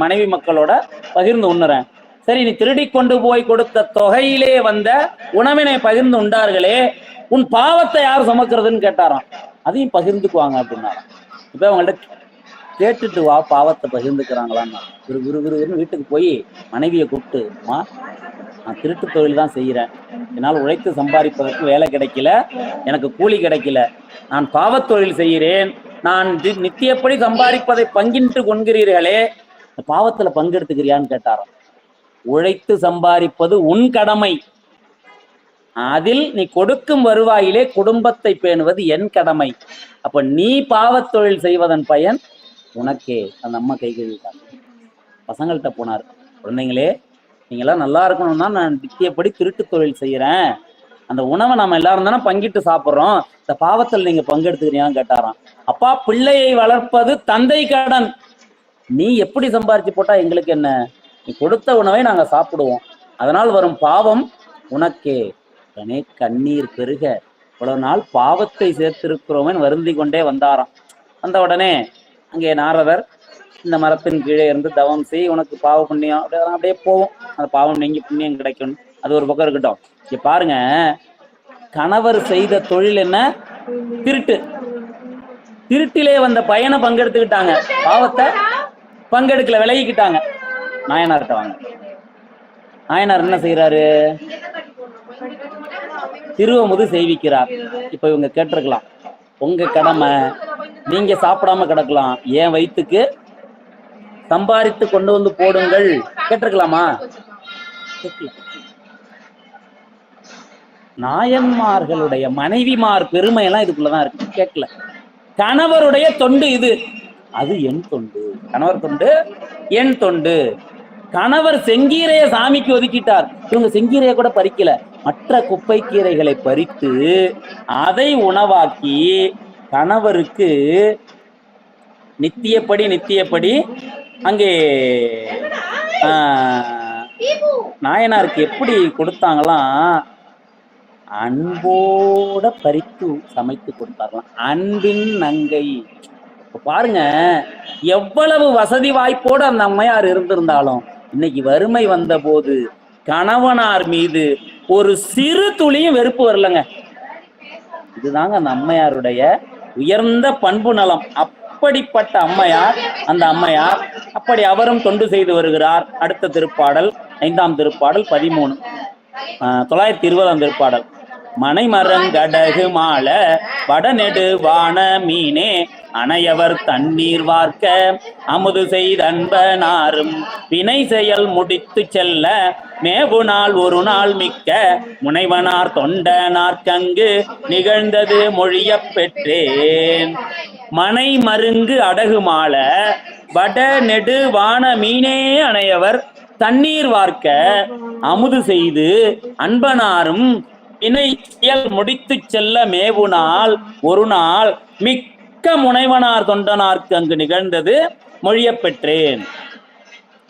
மனைவி மக்களோட பகிர்ந்து உண்ணுறேன். சரி, நீ திருடி கொண்டு போய் கொடுத்த தொகையிலே வந்த உணவினை பகிர்ந்து உண்டார்களே, உன் பாவத்தை யார் சுமக்கிறதுன்னு கேட்டாராம். அதையும் பகிர்ந்துக்குவாங்க அப்படின்னாராம். இப்ப அவங்கள்ட்ட கேட்டுட்டு வா, பாவத்தை பகிர்ந்துக்கிறாங்களான்னு. குரு வீட்டுக்கு போய் மனைவியை கூப்பிட்டு, நான் திருட்டு தொழில் தான் செய்கிறேன், என்னால் உழைத்து சம்பாதிப்பதற்கு வேலை கிடைக்கல, எனக்கு கூலி கிடைக்கல, நான் பாவத் தொழில் செய்கிறேன், நான் நித்தியப்படி சம்பாதிப்பதை பங்கிட்டு கொள்கிறீர்களே, பாவத்துல பங்கெடுத்துக்கிறியான்னு கேட்டாராம். உழைத்து சம்பாதிப்பது உன் கடமை, அதில் நீ கொடுக்கும் வருவாயிலே குடும்பத்தை பேணுவது என் கடமை. அப்ப நீ பாவத் தொழில் செய்வதன் பயன் உனக்கே. அந்த அம்மா கை கழுவிட்டாங்க. பசங்கள்கிட்ட போனார், குழந்தைங்களே நீங்களாம் நல்லா இருக்கணும்னா நான் நித்தியப்படி திருட்டு தொழில் செய்யறேன், அந்த உணவை நம்ம எல்லாரும் தானே பங்கிட்டு சாப்பிட்றோம், இந்த பாவத்தில் நீங்க பங்கெடுத்துக்கிறியான்னு கேட்டாராம். அப்பா, பிள்ளையை வளர்ப்பது தந்தை கடன், நீ எப்படி சம்பாரிச்சு போட்டா எங்களுக்கு என்ன, நீ கொடுத்த உணவை நாங்க சாப்பிடுவோம், அதனால் வரும் பாவம் உனக்கே. உடனே கண்ணீர் பெருக, இவ்வளவு நாள் பாவத்தை சேர்த்திருக்கிறோமேன்னு வருந்தி கொண்டே வந்தாராம். வந்த உடனே அங்கே நாரதர், இந்த மரத்தின் கீழே இருந்து தவம் செய், உனக்கு பாவ புண்ணியம் அப்படியே போவோம், அந்த பாவம் நீங்கி புண்ணியம் கிடைக்கும், அது ஒரு பக்கம் இருக்கட்டும். இங்க பாருங்க, கணவர் செய்த தொழில் என்ன? திருட்டு. திருட்டிலே வந்த பையனை பங்கெடுத்துக்கிட்டாங்க, பாவத்தை பங்கெடுக்கல, விலகிக்கிட்டாங்க. நாயனார்கிட்ட வாங்க. நாயனார் என்ன செய்யறாரு? திருவமுது செய்விக்கிறார். இப்ப இவங்க கேட்டிருக்கலாம், உங்க கடமை, நீங்க சாப்பிடாம கிடக்கலாம், என் வயிற்றுக்கு சம்பாதித்து கொண்டு வந்து போடுங்கள், கேட்டிருக்கலாமா? நாயன்மார்களுடைய மனைவிமார் பெருமை எல்லாம் இதுக்குள்ளதான் இருக்கு, கேட்கல. கணவருடைய தொண்டு இது, அது என் தொண்டு, கணவர் தொண்டு என் தொண்டு. கணவர் செங்கீரையை சாமிக்கு ஒதுக்கிட்டார், இவங்க செங்கீரையை கூட பறிக்கல, மற்ற குப்பை கீரைகளை பறித்து அதை உணவாக்கி கணவருக்கு நித்தியப்படி அங்கே நாயனாருக்கு எப்படி கொடுத்தாங்களாம்? அன்போட பறித்து சமைத்து கொடுத்தாங்களாம், அன்பின் நங்கை. பாருங்க, எவ்வளவு வசதி வாய்ப்போடு அந்த அம்மையார் இருந்திருந்தாலும் இன்னைக்கு வறுமை வந்த போது கணவனார் மீது ஒரு சிறு துளியும் வெறுப்பு வரலங்க. இதுதாங்க அந்த அம்மையாருடைய உயர்ந்த பண்பு நலம். அப்படிப்பட்ட அம்மையார் அந்த அம்மையார். அப்படி அவரும் தொண்டு செய்து வருகிறார். அடுத்த திருப்பாடல் 5ஆம் திருப்பாடல் 13, 920ஆம் திருப்பாடல். மனைமரங்கடகு மால வடநெடு வான மீனே அணையவர் தண்ணீர் வார்க்க அமுது செய்தன்பனாரும் வினை செயல் முடித்து செல்ல மேவு நாள் ஒரு நாள் மிக்க முனைவனார் தொண்டனார்க்கங்கு நிகழ்ந்தது மொழிய பெற்றேன். மனை மருங்கு அடகு மால வட நெடு வான மீனே அணையவர் தண்ணீர் வார்க்க அமுது செய்து அன்பனாரும் வினை செயல் முடித்து செல்ல மேவு நாள் ஒரு நாள் மிக்க முனைவனார் தொண்டனார்க்கு அங்கு நிகழ்ந்தது மொழிய பெற்றேன்.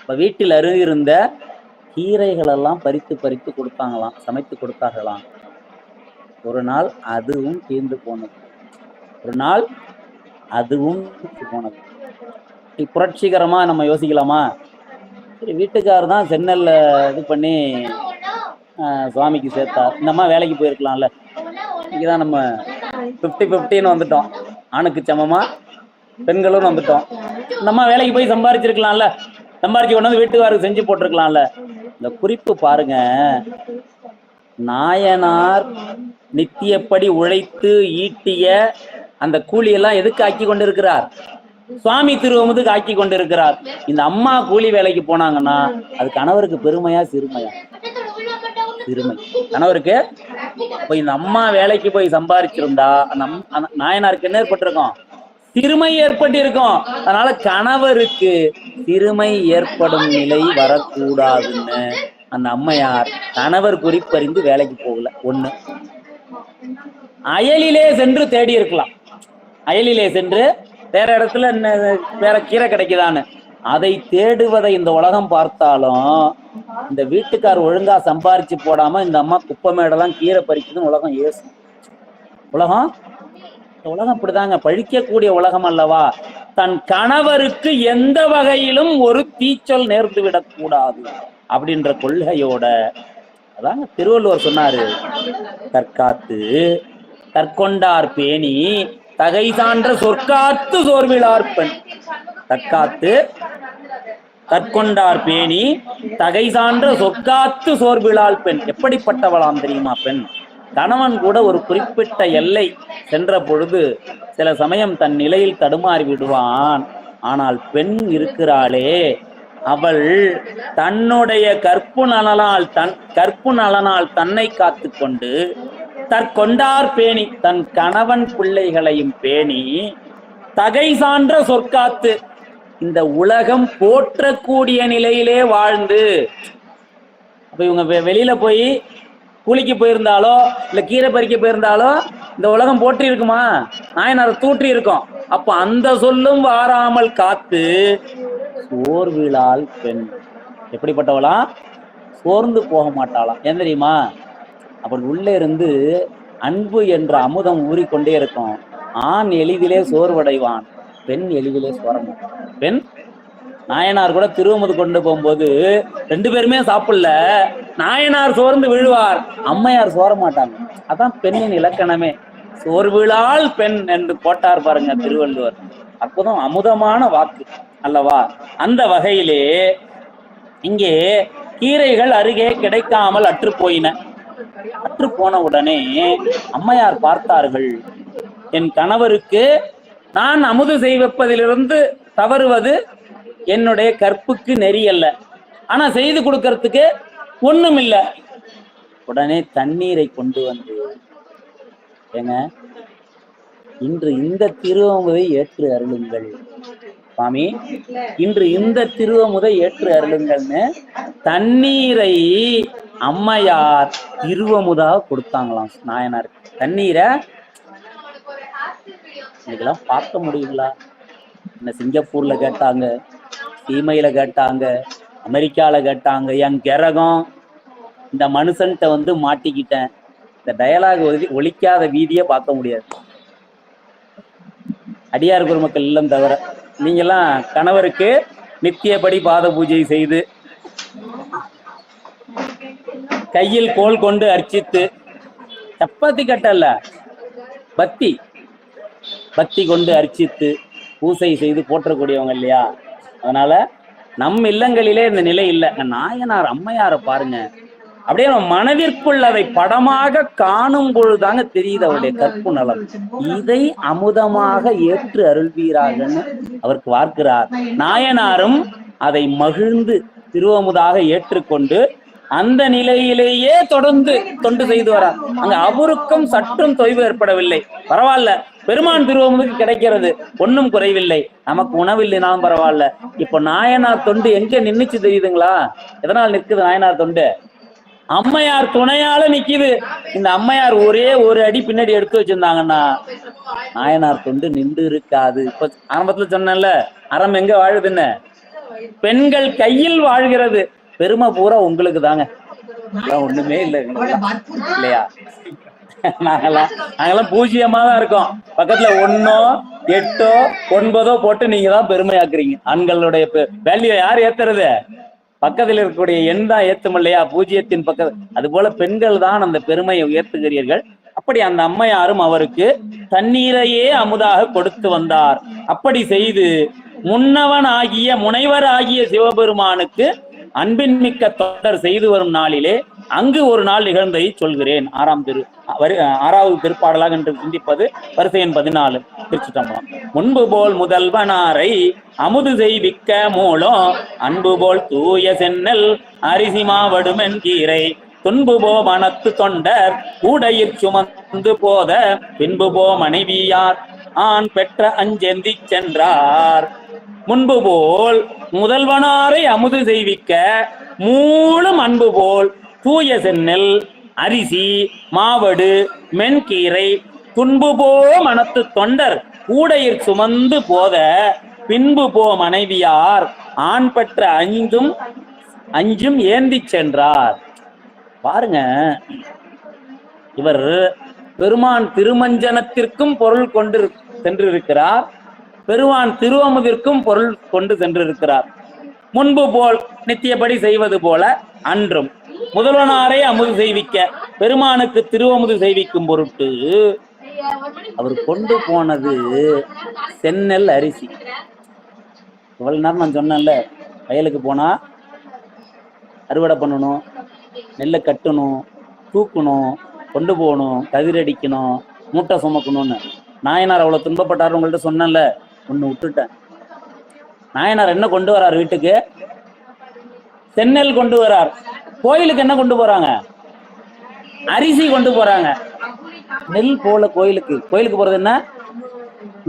இப்ப வீட்டில் அருகிருந்த கீரைகள் எல்லாம் பறித்து கொடுத்தாங்களாம், சமைத்து கொடுத்தார்களாம். ஒரு நாள் அதுவும் தீர்ந்து போனது, ஒரு நாள் அதுவும் போனது. புரட்சிகரமா நம்ம யோசிக்கலாமா? வீட்டுக்காரர் தான் சென்னல்ல இது பண்ணி சுவாமிக்கு சேர்த்தார், இந்த அம்மா வேலைக்கு போயிருக்கலாம்ல. இன்னைக்குதான் நம்ம 50-50ன்னு வந்துட்டோம், ஆணுக்கு சமமா பெண்களும் வந்துட்டோம். இந்த அம்மா வேலைக்கு போய் சம்பாதிச்சிருக்கலாம்ல, சம்பாதிச்சு கொண்டு வந்து வீட்டுக்காரருக்கு செஞ்சு போட்டிருக்கலாம்ல. இந்த குறிப்பு பாருங்க, நாயனார் நித்தியப்படி உழைத்து ஈட்டிய அந்த கூலியெல்லாம் எதுக்கு ஆக்கி கொண்டிருக்கிறார்? சுவாமி திருவமுதுக்கு ஆக்கி கொண்டிருக்கிறார். இந்த அம்மா கூலி வேலைக்கு போனாங்கன்னா அது கணவருக்கு பெருமையா சிறுமையா? சிறுமை கணவருக்கு. இப்ப இந்த அம்மா வேலைக்கு போய் சம்பாதிச்சிருந்தா அந்த நாயனாருக்கு என்ன ஏற்பட்டிருக்கும்? சிறுமை ஏற்பட்டு இருக்கும். அதனால கணவருக்கு சிறுமை ஏற்படும் நிலை வரக்கூடாதுன்னு அந்த அம்மையார் கணவர் குறிப்பறிந்து வேலைக்கு போகல. ஒண்ணு, அயலிலே சென்று தேடி இருக்கலாம், அயலிலே சென்று வேற இடத்துல வேற கீரை கிடைக்குதான்னு அதை தேடுவதை இந்த உலகம் பார்த்தாலும் இந்த வீட்டுக்கார் ஒழுங்கா சம்பாரிச்சு போடாம இந்த அம்மா குப்பை மேடெல்லாம் கீரை பறிக்குதுன்னு உலகம் ஏசும். உலகம் அப்படிதாங்க, பழிக்கக்கூடிய உலகம் அல்லவா? தன் கணவருக்கு எந்த வகையிலும் ஒரு தீச்சொல் நேர்ந்து விடக்கூடாது அப்படின்ற கொள்கையோட அதாங்க திருவள்ளுவர் சொன்னாரு, தற்காத்து தற்கொண்டார் பேணி தகை சான்ற சொற்காத்து சோர்விலார் பெண். தற்காத்து கற்கொண்டார் பேணி தகை சான்ற சொற்காத்து சோர்விழால் பெண். எப்படிப்பட்டவளாம் தெரியுமா பெண்? கணவன் கூட ஒரு குறிப்பிட்ட எல்லை சென்ற பொழுது சில சமயம் தன் நிலையில் தடுமாறி விடுவான். ஆனால் பெண் இருக்கிறாளே, அவள் தன்னுடைய கற்பு நலனால் தன்னை காத்து கொண்டு தற்கொண்டார் பேணி, தன் கணவன் பிள்ளைகளையும் பேணி தகை சான்ற சொற்காத்து, இந்த உலகம் போற்றக்கூடிய நிலையிலே வாழ்ந்து. அப்ப இவங்க வெளியில போய் கூலிக்கு போயிருந்தாலோ இல்ல கீரை பறிக்க போயிருந்தாலோ இந்த உலகம் போற்றி இருக்குமா? நாயனார் தூற்றி இருக்கும். அப்ப அந்த சொல்லும் வாராமல் காத்து சோர்விழால் பெண். எப்படிப்பட்டவளா? சோர்ந்து போக மாட்டாளாம். ஏன் தெரியுமா? அவள் உள்ளே இருந்து அன்பு என்ற அமுதம் ஊறிக்கொண்டே இருக்கும். ஆண் எளிதிலே சோர்வடைவான், பெண் எளிதிலே சோரமாட்டான். பெண் நாயனார் கூட திருவமுது கொண்டு போகும்போது 2 பேருமே சாப்பிடல. நாயனார் சோர்ந்து விழுவார், அம்மையார் சோர மாட்டாங்க. அதான் பெண்ணின் இலக்கணமே. சோர்விழால் பெண் என்று போட்டார் பாருங்க திருவள்ளுவர். அற்புதம், அமுதமான வாக்கு அல்லவா? அந்த வகையிலே இங்கே கீரைகள் அருகே கிடைக்காமல் அற்று போயின. அற்று போன உடனே அம்மையார் பார்த்தார்கள், என் கணவருக்கு நான் அமுது செய்வதிலிருந்து தவறுவது என்னுடைய கற்புக்கு நெறி அல்ல, ஆனா செய்து கொடுக்கறதுக்கு ஒண்ணும் இல்லை. உடனே தண்ணீரை கொண்டு வந்து, ஏங்க இன்று இந்த திருவமுதை ஏற்று அருளுங்கள் சுவாமி, இன்று இந்த திருவமுதை ஏற்று அருளுங்கள்னு தண்ணீரை அம்மையார் திருவமுதாக கொடுத்தாங்களாம் நாயனார். தண்ணீரை இதெல்லாம் பார்க்க முடியுங்களா? என்ன சிங்கப்பூர்ல கேட்டாங்க, சீமையில கேட்டாங்க, அமெரிக்கால கேட்டாங்க. என் கிரகம் இந்த மனுஷன்ட்ட வந்து மாட்டிக்கிட்டேன். இந்த டயலாக் ஒழிக்காத வீதியை பார்க்க முடியாது. அடியார் பெருமக்கள் இல்லம் தவிர நீங்கெல்லாம் கணவருக்கு நித்தியப்படி பாத பூஜை செய்து கையில் கோல் கொண்டு அர்ச்சித்து, சப்பாத்தி கட்டல்ல பக்தி கொண்டு அர்ச்சித்து பூசை செய்து போற்றக்கூடியவங்க இல்லையா? அதனால நம் இல்லங்களிலே இந்த நிலை இல்லை. நாயனார் அம்மையாரை பாருங்க, அப்படியே மனதிற்குள் அதை படமாக காணும் பொழுதுதாங்க தெரியுது அவருடைய கற்பு நலம். இதை அமுதமாக ஏற்று அருள்வீராகன்னு அவருக்கு வார்க்கிறார். நாயனாரும் அதை மகிழ்ந்து திருவமுதாக ஏற்றுக்கொண்டு அந்த நிலையிலேயே தொடர்ந்து தொண்டு செய்து வரார். அங்க அவருக்கும் சற்றும் தொய்வு ஏற்படவில்லை. பரவாயில்ல, பெருமான் திருவமுதுக்கு கிடைக்கிறது, ஒன்னும் குறைவில்லை. நமக்கு உணவில்லைனாலும் பரவாயில்ல. இப்ப நாயனார் தொண்டு எங்க நின்னுச்சு தெரியுதுங்களா? எதனால் நிற்குது நாயனார் தொண்டு? அம்மையார் துணையால நிக்குது. இந்த அம்மையார் ஒரே ஒரு அடி பின்னாடி எடுத்து வச்சிருந்தாங்கன்னா நாயனார் தொண்டு நின்று இருக்காது. இப்ப ஆரம்பத்துல சொன்னேன்ல, அறம் எங்க வாழுதுன்னு, பெண்கள் கையில் வாழ்கிறது. பெருமை பூரா உங்களுக்கு தாங்க, ஒண்ணுமே இல்லை இல்லையா? நாங்கெல்லாம் பூஜ்ஜியமா தான் இருக்கோம். பக்கத்துல 1 8 9 போட்டு நீங்க தான் பெருமையாக்குறீங்க. ஆண்களுடைய வேல்யூ யார் ஏத்துறது? பக்கத்தில் இருக்கக்கூடிய எண் தான் ஏத்தும் இல்லையா? பூஜ்ஜியத்தின் பக்கத்து. அது போல பெண்கள் தான் அந்த பெருமையை உயர்த்துகிறீர்கள். அப்படி அந்த அம்மையாரும் அவருக்கு தண்ணீரையே அமுதாக கொடுத்து வந்தார். அப்படி செய்து முன்னவன் ஆகிய முனைவர் ஆகிய சிவபெருமானுக்கு அன்பின் மிக்க தொடர் செய்து வரும் நாளிலே அங்கு ஒரு நாள் நிகழ்ந்ததை சொல்கிறேன். 6வது திருப்பாடலாக என்று சிந்திப்பது வரிசை எண் 14 திருச்சிற்றம்பலம். முன்பு போல் முதல்வனாரை அமுது செய்விக்க மூலம் அன்பு போல் தூய சென்னல் அரிசி மாவடுமென் கீரை துன்பு போ மனத்து தொண்டர் கூடையில் சுமந்து போத பின்பு போ மனைவியார் ஆண் பெற்ற அஞ்செந்தி சென்றார். முன்பு போல் முதல்வனாரை அமுது செய்விக்க மூலம் அன்பு போல் தூய சென்னல் அரிசி மாவடு மென்கீரை துன்பு போ மனத்து தொண்டர் கூடையில் சுமந்து போத பின்பு போ மனைவியார் ஆண் பெற்ற அஞ்சும் ஏந்தி சென்றார். பாருங்க, இவர் பெருமான் திருமஞ்சனத்திற்கும் பொருள் கொண்டு சென்றிருக்கிறார், பெருமான் திருவமுதிற்கும் பொருள் கொண்டு சென்றிருக்கிறார். முன்பு போல் நித்தியப்படி செய்வது போல அன்றும் முதல்வனாரை அமுது செய்விக்க பெருமானுக்கு திருவமுது செய்விக்கும் பொருட்டு அவர் கொண்டு போனது சென்னல் அரிசி. இவ்வளவு நேரம் நான் சொன்னேன்ல, வயலுக்கு போனா அறுவடை பண்ணணும், நெல்லை கட்டணும், தூக்கணும், கொண்டு போகணும், கதிரடிக்கணும், மூட்டை சுமக்கணும்னு. நாயனார் அவ்வளவு துன்பப்பட்டார் உங்கள்ட்ட சொன்னேன்ல, ஒண்ணு விட்டுட்டேன். நாயனார் என்ன கொண்டு வரார் வீட்டுக்கு? தென்னல் கொண்டு வரார். கோயிலுக்கு என்ன கொண்டு போறாங்க? அரிசி கொண்டு போறாங்க. நெல் போல கோயிலுக்கு போறது என்ன?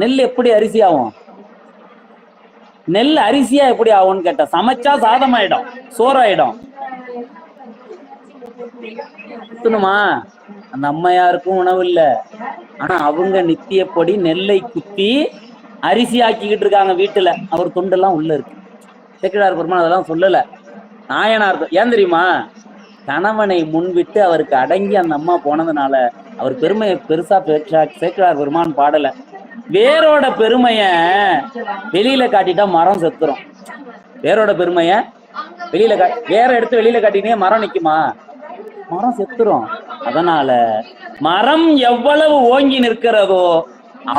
நெல் எப்படி அரிசி ஆகும்? நெல் அரிசியா எப்படி ஆகும்னு கேட்டா, சமைச்சா சாதம் ஆயிடும், சோறாயிடும். அந்த அம்மையாருக்கும் உணவு இல்ல, ஆனா அவங்க நித்தியப்படி நெல்லை குத்தி அரிசி ஆக்கிக்கிட்டு இருக்காங்க வீட்டுல. அவர் தொண்டெல்லாம் உள்ள இருக்கு. சேக்கிழார் பெருமான் அதெல்லாம் சொல்லல. நாயனார் ஏன் தெரியுமா? கணவனை முன்விட்டு அவருக்கு அடங்கி அந்த அம்மா போனதுனால அவர் பெருமையை பெருசா சேக்கிழார் பெருமான் பாடல. வேரோட பெருமைய வெளியில காட்டிட்டா மரம் செத்துரும். வேரோட பெருமைய வெளியில வேற எடுத்து வெளியில காட்டினே மரம் நிக்குமா? மரம் செத்துரும். அதனால மரம் எவ்வளவு ஓங்கி நிற்கிறதோ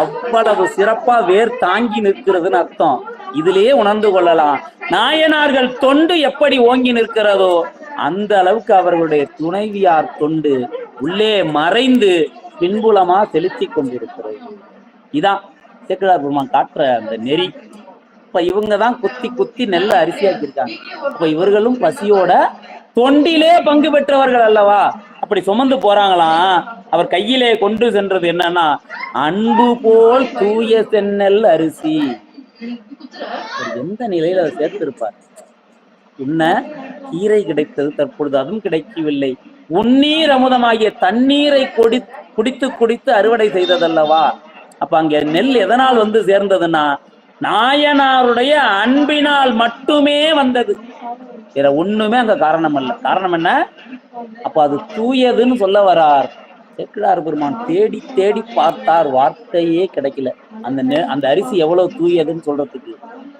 அவ்வளவு சிறப்பா வேர் தாங்கி நிற்கிறதுன்னு அர்த்தம். இதிலேயே உணர்ந்து கொள்ளலாம். நாயனார்கள் தொண்டு எப்படி ஓங்கி நிற்கிறதோ அந்த அளவுக்கு அவர்களுடைய துணைவியார் தொண்டு உள்ளே மறைந்து பின்புலமா செலுத்தி கொண்டிருக்கிறது. இதான் சேக்கிழார் பெருமான் காட்டுற அந்த நெறி. இப்ப இவங்கதான் குத்தி குத்தி நெல்ல அரிசியாக்கியிருக்காங்க. இப்ப இவர்களும் பசியோட தொண்டிலே பங்கு பெற்றவர்கள் அல்லவா? அப்படி சுமந்து போறாங்களாம். அவர் கையிலே கொண்டு சென்றது என்னன்னா, அன்பு போல் தூய செந்நெல் அரிசி. எந்த நிலையில அதை சேர்த்திருப்பார்? உன்ன கீரை கிடைத்தது, தற்பொழுது அதுவும் கிடைக்கவில்லை. உன்னீர் அமுதமாகிய தண்ணீரை குடித்து குடித்து அறுவடை செய்ததல்லவா? அப்ப அங்க நெல் எதனால் வந்து சேர்ந்ததுன்னா நாயனாருடைய அன்பினால் மட்டுமே வந்தது. வேற ஒண்ணுமே அங்க காரணம் அல்ல. காரணம் என்ன? அப்ப அது தூயதுன்னு சொல்ல வரார் சேக்கிழார் பெருமான். தேடி தேடி பார்த்தார், வார்த்தையே கிடைக்கல. அந்த அரிசி எவ்வளவு தூயதுன்னு சொல்றதுக்கு.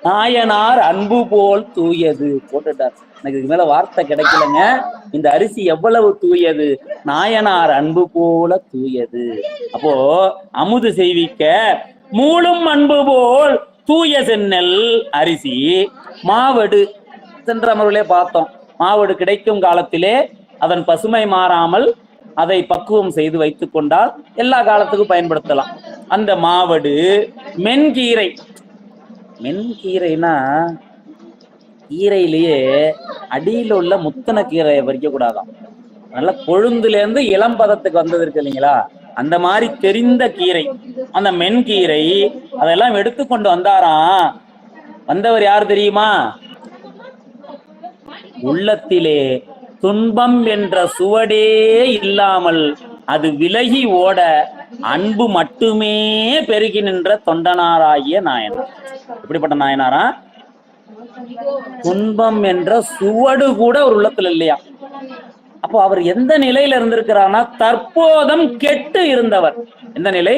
நாயனார் அன்பு போல் தூயது போட்டுட்டார். எனக்கு இதுக்கு மேல வார்த்தை கிடைக்கலங்க. இந்த அரிசி எவ்வளவு தூயது? நாயனார் அன்பு போல தூயது. அப்போ அமுது செய்விக்க மூலும் அன்பு போல் தூய செந்நெல் அரிசி மாவடு. சென்ற அமர்விலே பார்த்தோம். மாவடு கிடைக்கும் காலத்திலே அதன் பசுமை மாறாமல் அதை பக்குவம் செய்து வைத்துக் கொண்டால் எல்லா காலத்துக்கும் பயன்படுத்தலாம். அந்த மாவடு மென்கீரை. மென்கீரைனா கீரையிலேயே அடியில் உள்ள முத்தன கீரையை பறிக்க கூடாதான். நல்ல கொழுந்துல இருந்து இளம்பதத்துக்கு வந்தது இருக்கு இல்லைங்களா? அந்த மாதிரி தெரிந்த கீரை, அந்த மென்கீரை. அதெல்லாம் எடுத்துக்கொண்டு வந்தாராம். வந்தவர் யார் தெரியுமா? உள்ளத்திலே துன்பம் என்ற சுவடே இல்லாமல் அது விலகி ஓட அன்பு மட்டுமே பெருகி நின்ற தொண்டனாராகிய நாயனார். எப்படிப்பட்ட நாயனாரா? துன்பம் என்ற சுவடு கூட ஒரு உள்ளத்துல இல்லையா? அப்போ அவர் எந்த நிலையில இருந்திருக்கிறார்னா தற்போதம் கெட்டு இருந்தவர். எந்த நிலை?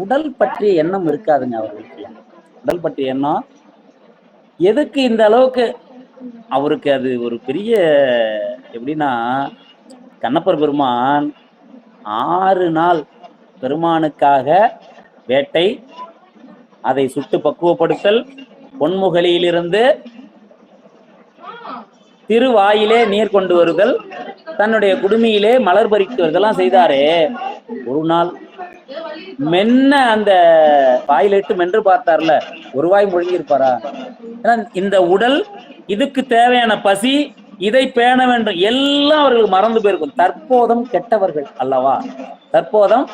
உடல் பற்றிய எண்ணம் இருக்காதுங்க அவர்களுக்கு. உடல் பற்றிய எண்ணம் எதுக்கு இந்த அளவுக்கு அவருக்கு? அது ஒரு பெரிய எப்படின்னா, கண்ணப்பர் பெருமான் 6 நாள் பெருமானுக்காக வேட்டை, அதை சுட்டு பக்குவப்படுத்தல், பொன்முகலியிலிருந்து திருவாயிலே நீர் கொண்டு வருதல், தன்னுடைய குடுமியிலே மலர் பறித்து வருதெல்லாம் செய்தாரே. ஒரு நாள் மென்ன அந்த வாயிலிட்டு மென்று பார்த்தார்ல, ஒரு வாய் முழுங்கி இருப்பாரா? இந்த உடல் இதுக்கு தேவையான பசி, இதை பேண வேண்டும், எல்லாம் அவர்களுக்கு மறந்து போயிருக்கும். தற்போதம் கெட்டவர்கள் அல்லவா? தற்போதம்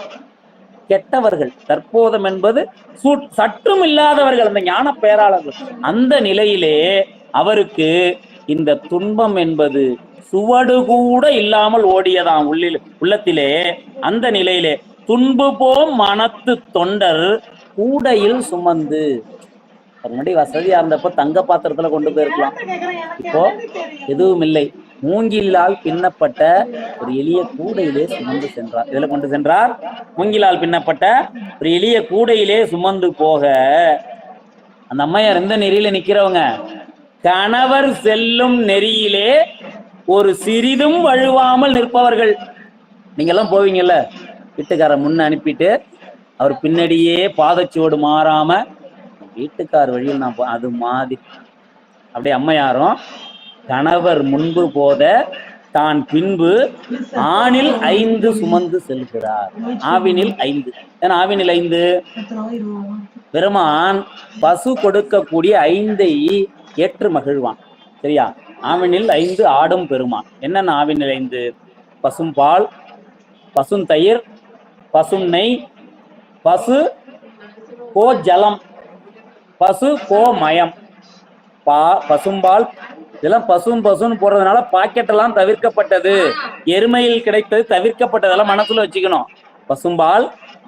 கெட்டவர்கள். தற்போதம் என்பது சற்றும் இல்லாதவர்கள், அந்த ஞான பேராளர்கள். அந்த நிலையிலே அவருக்கு இந்த துன்பம் என்பது சுவடு கூட இல்லாமல் ஓடியதாம் உள்ளத்திலே. அந்த நிலையிலே துன்பு போம் மனத்து தொண்டர் கூடையில் சுமந்து. முன்னாடி வசதியா இருந்தப்ப தங்க பாத்திரத்துல கொண்டு போயிருக்கலாம். இப்போ எதுவும் இல்லை. மூங்கிலால் பின்னப்பட்ட ஒரு எளிய கூடையிலே சுமந்து சென்றார். இதுல கொண்டு சென்றார். மூங்கிலால் பின்னப்பட்ட ஒரு எளிய கூடையிலே சுமந்து போக, அந்த அம்மையார் எந்த நெறியில நிக்கிறவங்க? கணவர் செல்லும் நெறியிலே ஒரு சிறிதும் வழுவாமல் நிற்பவர்கள். நீங்க எல்லாம் போவீங்கல்ல, வீட்டுக்கார முன்ன அனுப்பிட்டு அவர் பின்னாடியே பாதச்சுவடு மாறாம வீட்டுக்கார் வழியில் நான் அது மாதிரி அப்படியே அம்மையாரும் கணவர் முன்பு போத தான் பின்பு ஆணில் 5 சுமந்து செல்கிறார். ஆவினில் 5. ஏன்னா ஆவினில் 5 பெருமான் பசு கொடுக்கக்கூடிய 5ஐ ஏற்று மகிழ்வான். சரியா? ஆவினில் 5 ஆடும் பெருமான். என்னென்ன ஆவினில் 5? பசும்பால், பசுந்தயிர், பசும் நெய், பசு கோ ஜலம், பசு கோ மயம். பசும்பால் இதெல்லாம் பசுன்னு போடுறதுனால பாக்கெட் எல்லாம் தவிர்க்கப்பட்டது, எருமையில் கிடைத்தது தவிர்க்கப்பட்டதெல்லாம் மனசுல வச்சுக்கணும். பசும்பால்,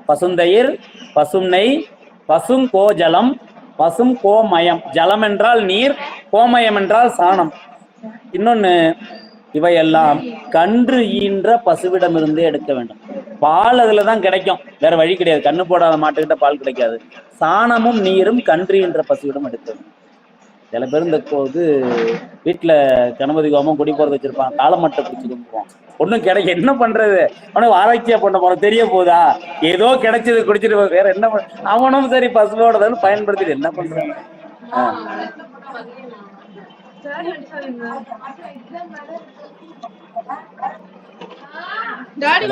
பசுந்தயிர், பசும் நெய், பசும் கோஜலம், பசும் கோமயம். ஜலம் என்றால் நீர், கோமயம் என்றால் சாணம். இன்னொன்னு, இவையெல்லாம் கன்று ஈன்ற பசுவிடமிருந்து எடுக்க வேண்டும். பால் அதுலதான் கிடைக்கும், வேற வழி கிடையாது. கண்ணு போடாத மாட்டுக்கிட்ட பால் கிடைக்காது. சாணமும் நீரும் கன்று ஈன்ற பசுவிடம் எடுக்க வேண்டும். சில பேர் இந்த வீட்டுல கணபதி கோமம் குடி போறது வச்சிருப்பான், காலமட்டை பிடிச்சி கும்பிடுவான். ஒன்றும் கிடைக்க என்ன பண்றது? அவனுக்கு ஆராய்ச்சியா பண்ண போன தெரிய போதா? ஏதோ கிடைச்சது குடிச்சிட்டு வேற என்ன அவனும் சரி பசுவோட பயன்படுத்திட்டு என்ன பண்றான்?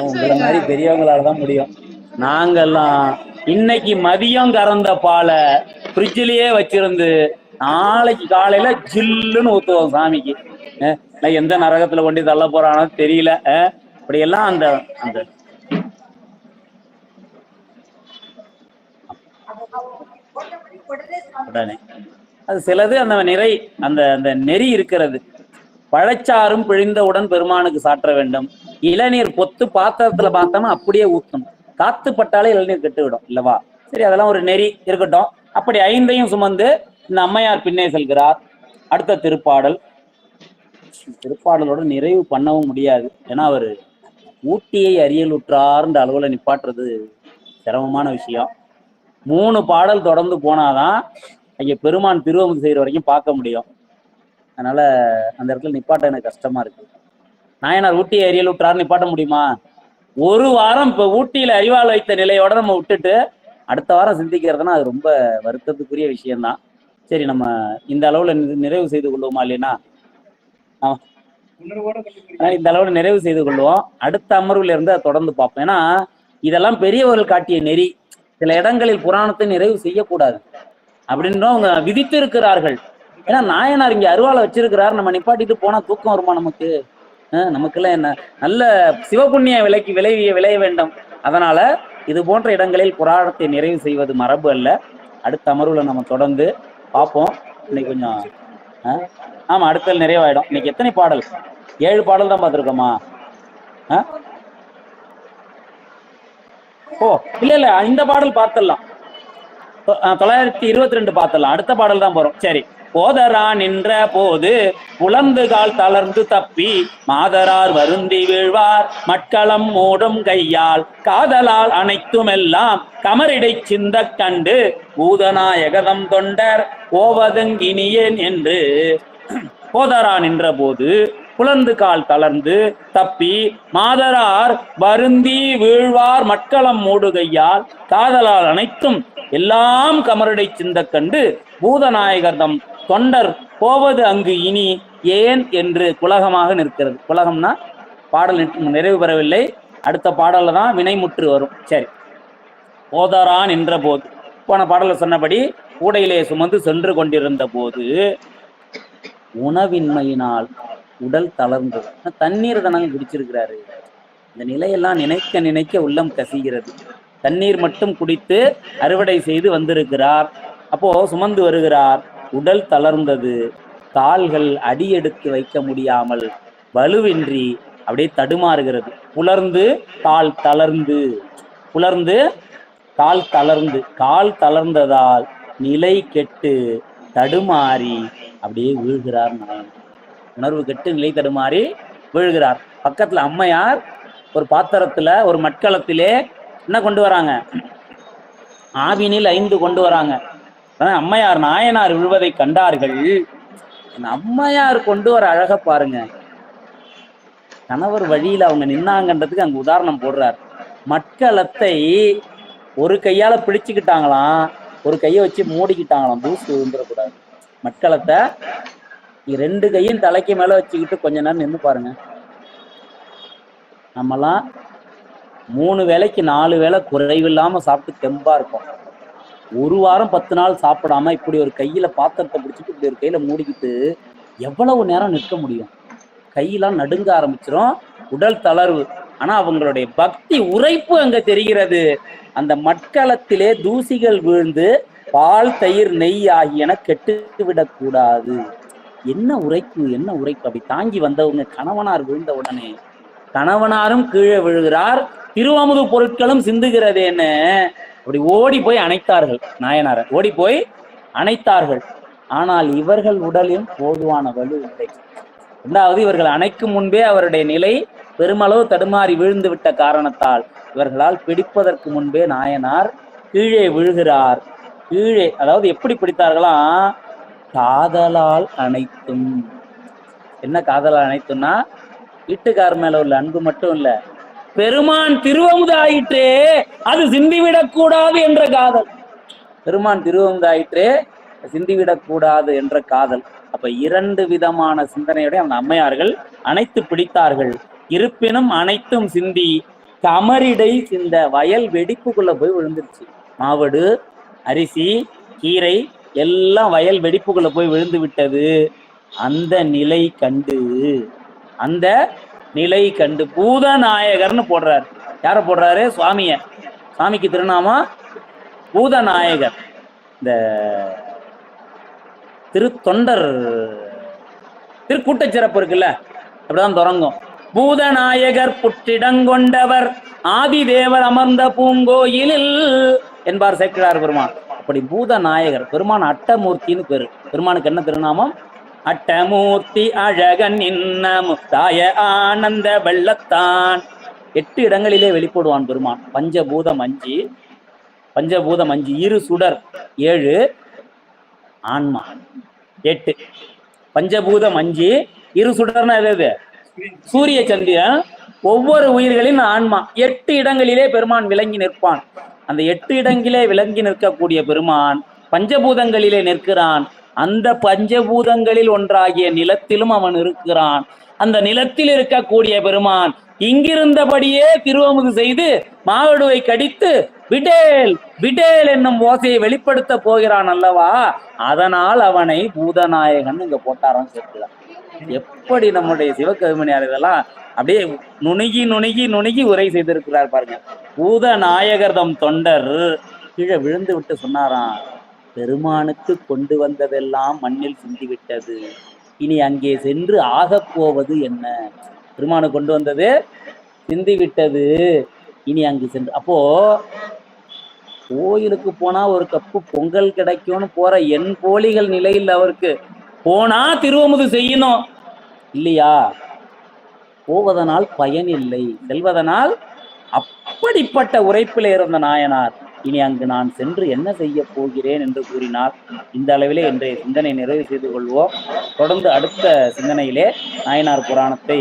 உங்களை மாதிரி பெரியவங்களாலதான் முடியும். நாங்கெல்லாம் இன்னைக்கு மதியம் கறந்த பாலை ஃப்ரிட்ஜிலேயே வச்சிருந்து நாளைக்கு காலையில ஜில்லுன்னு ஊத்துவோம் சாமிக்கு. எந்த நரகத்துல கொண்டு தள்ள போறானோ தெரியல. அப்படியெல்லாம் அந்த அந்த உடனே அது சிலது அந்த நிறை அந்த அந்த நெறி இருக்கிறது. பழச்சாரும் பிழிந்தவுடன் பெருமானுக்கு சாற்ற வேண்டும். இளநீர் பொத்து பாத்திரத்துல பார்த்தோம்னா அப்படியே ஊத்தணும். காத்து பட்டாலே இளநீர் கெட்டு விடும் இல்லவா? சரி, அதெல்லாம் ஒரு நெறி இருக்கட்டும். அப்படி 5ஐயும் சுமந்து இந்த அம்மையார் பின்னே செல்கிறார். அடுத்த திருப்பாடல். திருப்பாடலோட நிறைவு பண்ணவும் முடியாது. ஏன்னா அவர் ஊட்டியை அரியலுற்றார்ன்ற அளவுல நிப்பாட்டுறது சிரமமான விஷயம். 3 பாடல் தொடர்ந்து போனாதான் அங்கே பெருமான் திருவமுது செய்யற வரைக்கும் பார்க்க முடியும். அதனால அந்த இடத்துல நிப்பாட்ட எனக்கு கஷ்டமா இருக்கு. நாயனார் ஊட்டியை அரியலுற்றார் நிப்பாட்ட முடியுமா? ஒரு வாரம் இப்ப ஊட்டியில அறிவால் வைத்த நிலையோட நம்ம விட்டுட்டு அடுத்த வாரம் சிந்திக்கிறதுனா அது ரொம்ப வருத்தத்துக்குரிய விஷயம்தான். சரி, நம்ம இந்த அளவுல நிறைவு செய்து கொள்வோமா? இல்லைன்னா இந்த அளவுல நிறைவு செய்து கொள்வோம். அடுத்த அமர்வுல இருந்து அதை தொடர்ந்து பார்ப்போம். ஏன்னா இதெல்லாம் பெரியவர்கள் காட்டிய நெறி. சில இடங்களில் புராணத்தை நிறைவு செய்யக்கூடாது அப்படின்னு அவங்க விதித்து இருக்கிறார்கள். ஏன்னா நாயனார் இங்க அருவாளை வச்சிருக்கிறார், நம்ம நிப்பாட்டிட்டு போனா தூக்கம் வருமா நமக்கு? நமக்கெல்லாம் என்ன நல்ல சிவபுண்ணிய விளைய வேண்டும். அதனால இது போன்ற இடங்களில் புராணத்தை நிறைவு செய்வது மரபு அல்ல. அடுத்த அமர்வுல நம்ம தொடர்ந்து பார்ப்போம். இன்னைக்கு கொஞ்சம் ஆமா, அடுத்த நிறைவாயிடும். இன்னைக்கு எத்தனை பாடல்? 7 பாடல் தான் பார்த்துருக்கோமா? ஓ இல்ல இந்த பாடல் பார்த்தலாம். 922 பார்த்தலாம். அடுத்த பாடல் தான் போறோம். சரி. போதரா நின்ற போது புலந்து கால் தளர்ந்து தப்பி மாதரார் வருந்தி வீழ்வார் மட்களம் மூடும் கையால் காதலால் அனைத்துமெல்லாம் கமரிடை சிந்த கண்டு பூதநாயகதம் தொண்டர் போவதங்கினியேன் என்று. போதரா நின்ற போது புலந்து கால் தளர்ந்து தப்பி மாதரார் வருந்தி வீழ்வார் மட்களம் மூடுகையால் காதலால் அனைத்தும் எல்லாம் கமரிடை சிந்த கண்டு பூதநாயகர்தம் தொண்டர் போவது அங்கு இனி ஏன் என்று குலகமாக நிற்கிறது. குலகம்னா பாடல் நிறைவு பெறவில்லை. அடுத்த பாடல்ல தான் வினைமுற்று வரும். சரி. போதரா நின்ற போது, போன பாடல சொன்னபடி கூடையிலே சுமந்து சென்று கொண்டிருந்த போது உணவின்மையினால் உடல் தளர்ந்தது. தண்ணீர் தானங்க குடிச்சிருக்கிறாரு. இந்த நிலையெல்லாம் நினைக்க நினைக்க உள்ளம் கசிகிறது. தண்ணீர் மட்டும் குடித்து அறுவடை செய்து வந்திருக்கிறார். அப்போ சுமந்து வருகிறார். உடல் தளர்ந்தது. கால்கள் அடியெடுத்து வைக்க முடியாமல் வலுவின்றி அப்படியே தடுமாறுகிறது. புலர்ந்து கால் தளர்ந்து, புலர்ந்து கால் தளர்ந்து, கால் தளர்ந்ததால் நிலை கெட்டு தடுமாறி அப்படியே வீழ்கிறார். உணர்வு கெட்டு நிலை தடுமாறி வீழ்கிறார். பக்கத்துல அம்மையார் ஒரு பாத்திரத்துல ஒரு மட்களத்திலே என்ன கொண்டு வராங்க? ஆவினில் 5 கொண்டு வராங்க. அம்மையார் நாயனார் விழுவதை கண்டார்கள். அம்மையார் கொண்டு வர அழக பாருங்க. கணவர் வழியில அவங்க நின்னாங்கன்றதுக்கு அங்க உதாரணம் போடுறார். மட்களத்தை ஒரு கையால பிடிச்சுக்கிட்டாங்களாம், ஒரு கையை வச்சு மூடிக்கிட்டாங்களாம், தூசு விழுந்துடக்கூடாது. மட்களத்தை 2 கையும் தலைக்கு மேல வச்சுக்கிட்டு கொஞ்ச நேரம் நின்று பாருங்க. நம்மலாம் 3 வேளைக்கு 4 வேளை குறைவில்லாம சாப்பிட்டு தெம்பா இருக்கும். 1 வாரம் 10 நாள் சாப்பிடாம இப்படி ஒரு கையில பாத்திரத்தை பிடிச்சிட்டு இப்படி ஒரு கையில மூடிக்கிட்டு எவ்வளவு நேரம் நிற்க முடியும்? கையெல்லாம் நடுங்க ஆரம்பிச்சிரும், உடல் தளர்வு. ஆனா அவங்களுடைய பக்தி உரைப்பு அங்க தெரிகிறது. அந்த மட்களத்திலே தூசிகள் விழுந்து பால் தயிர் நெய் ஆகியன கெட்டுவிடக் கூடாது. என்ன உரைப்பு, என்ன உரைப்பு! அப்படி தாங்கி வந்தவங்க கணவனார் விழுந்த உடனே கணவனாரும் கீழே விழுகிறார், திருவமுது பொருட்களும் சிந்துகிறதேன்னு அப்படி ஓடி போய் அணைத்தார்கள். நாயனார ஓடி போய் அணைத்தார்கள். ஆனால் இவர்கள் உடலில் போதுவான வலு இல்லை. இரண்டாவது, இவர்கள் அணைக்கும் முன்பே அவருடைய நிலை பெருமளவு தடுமாறி வீழ்ந்து விட்ட காரணத்தால் இவர்களால் பிடிப்பதற்கு முன்பே நாயனார் கீழே விழுகிறார். கீழே, அதாவது எப்படி பிடித்தார்களாம்? காதலால் அனைத்தும். என்ன காதலால் அனைத்தும்னா, வீட்டுக்கார் மேல உள்ள அன்பு மட்டும் இல்ல, பெருமான் திருவமுதாயிற்றே அது சிந்திவிடக் கூடாது என்ற காதல். பெருமான் திருவமுதாயிற்றே சிந்திவிடக் கூடாது என்ற காதல். அப்ப 2 விதமான சிந்தனையுடைய அந்த அம்மையார்கள் அனைத்து பிடித்தார்கள். இருப்பினும் அனைத்தும் சிந்தி கமரிடை சிந்த வயல் வெடிப்புக்குள்ள போய் விழுந்துருச்சு. மாவடு, அரிசி, கீரை எல்லாம் வயல் வெடிப்புக்குள்ள போய் விழுந்து விட்டது. அந்த நிலை கண்டு பூதநாயகர்னு போடுறாரு. யார போடுறாரு? சுவாமிய. சாமிக்கு திருநாமம் பூதநாயகர். இந்த திருத்தொண்டர் திருக்கூட்ட சிறப்பு இருக்குல்ல, அப்படிதான் தொடங்கும். பூதநாயகர் புற்றிடங்கொண்டவர் ஆதிதேவர் அமர்ந்த பூங்கோயிலில் என்பார் சேக்கிழார் பெருமான். அப்படி பூதநாயகர் பெருமான் அட்டமூர்த்தின்னு பேரு. பெருமானுக்கு என்ன திருநாமம்? அட்டமூர்த்தி அழகன் இன்னமுத்தாய ஆனந்த வெள்ளத்தான். 8 இடங்களிலே வெளிப்படுவான் பெருமான். பஞ்சபூதம் 5, இரு சுடர் 7, ஆன்மா 8. பஞ்சபூதம் 5, இரு சுடர்னா எது? சூரிய சந்திரன். ஒவ்வொரு உயிர்களின் ஆன்மா 8 இடங்களிலே பெருமான் விளங்கி நிற்பான். அந்த 8 இடங்களிலே விளங்கி நிற்கக்கூடிய பெருமான் பஞ்சபூதங்களிலே நிற்கிறான். அந்த பஞ்சபூதங்களில் ஒன்றாகிய நிலத்திலும் அவன் இருக்கிறான். அந்த நிலத்தில் இருக்கக்கூடிய பெருமான் இங்கிருந்தபடியே திருவமுது செய்து மாவடுவை கடித்து விடேல் விடேல் என்னும் ஓசையை வெளிப்படுத்த போகிறான் அல்லவா? அதனால் அவனை பூதநாயகன் இங்க போட்டாரான் சேர்க்கிறான். எப்படி நம்முடைய சிவகவிமணியார் இதெல்லாம் அப்படியே நுணுகி உரை செய்திருக்கிறார் பாருங்க. பூதநாயகர்தம் தொண்டர் கீழே விழுந்து விட்டு சொன்னாராம், பெருமானுக்கு கொண்டு வந்ததெல்லாம் மண்ணில் சிந்திவிட்டது, இனி அங்கே சென்று ஆகப் போவது என்ன? பெருமானு கொண்டு வந்தது சிந்திவிட்டது, இனி அங்கு சென்று. அப்போ கோயிலுக்கு போனா ஒரு கப்பு பொங்கல் கிடைக்கும்னு போற என் கோழிகள் நிலையில் அவருக்கு போனா திருவமுது செய்யணும் இல்லையா? போவதனால் பயன் இல்லை, செல்வதனால். அப்படிப்பட்ட உரைப்பில் இருந்த நாயனார் இனி அங்கு நான் சென்று என்ன செய்ய போகிறேன் என்று கூறினார். இந்த அளவிலே இன்றைய சிந்தனை நிறைவு செய்து கொள்வோம். தொடர்ந்து அடுத்த சிந்தனையிலே நாயனார் புராணத்தை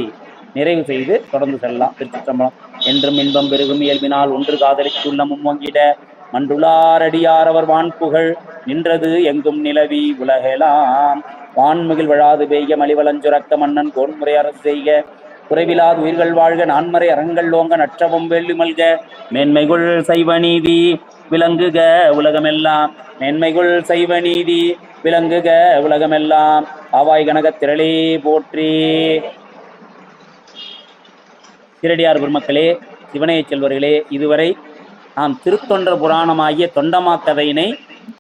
நிறைவு செய்து தொடர்ந்து செல்லலாம். திருச்சிற்றம்பலம். என்றும் இன்பம் பெருகும் இயல்பினால் ஒன்று காதலிக்கு உள்ளமும் வாங்கிட மண்டுளாரடியார் அவர் வான்புகழ் நின்றது எங்கும் நிலவி உலகெலாம் வான்மிகில் விழாது பெய்க மலிவலஞ்சுரக்க மன்னன் கோன்முறை அரசு செய்க குறைவிலாது உயிர்கள் வாழ்க நான்மறை அறங்கள் ஓங்க நற்றவும் வேள்வி மல்க மேன்மைகுள் சைவ நீதி விளங்குக உலகமெல்லாம். மேன்மைகுள் சைவ நீதி விளங்குக உலகமெல்லாம். ஆவாய் கனகத் திரளே போற்றி. சீரடியார் பெருமக்களே, சிவனைய செல்வர்களே, இதுவரை நாம் திருத்தொண்டர் புராணமாகிய தொண்டமாக்கதையினை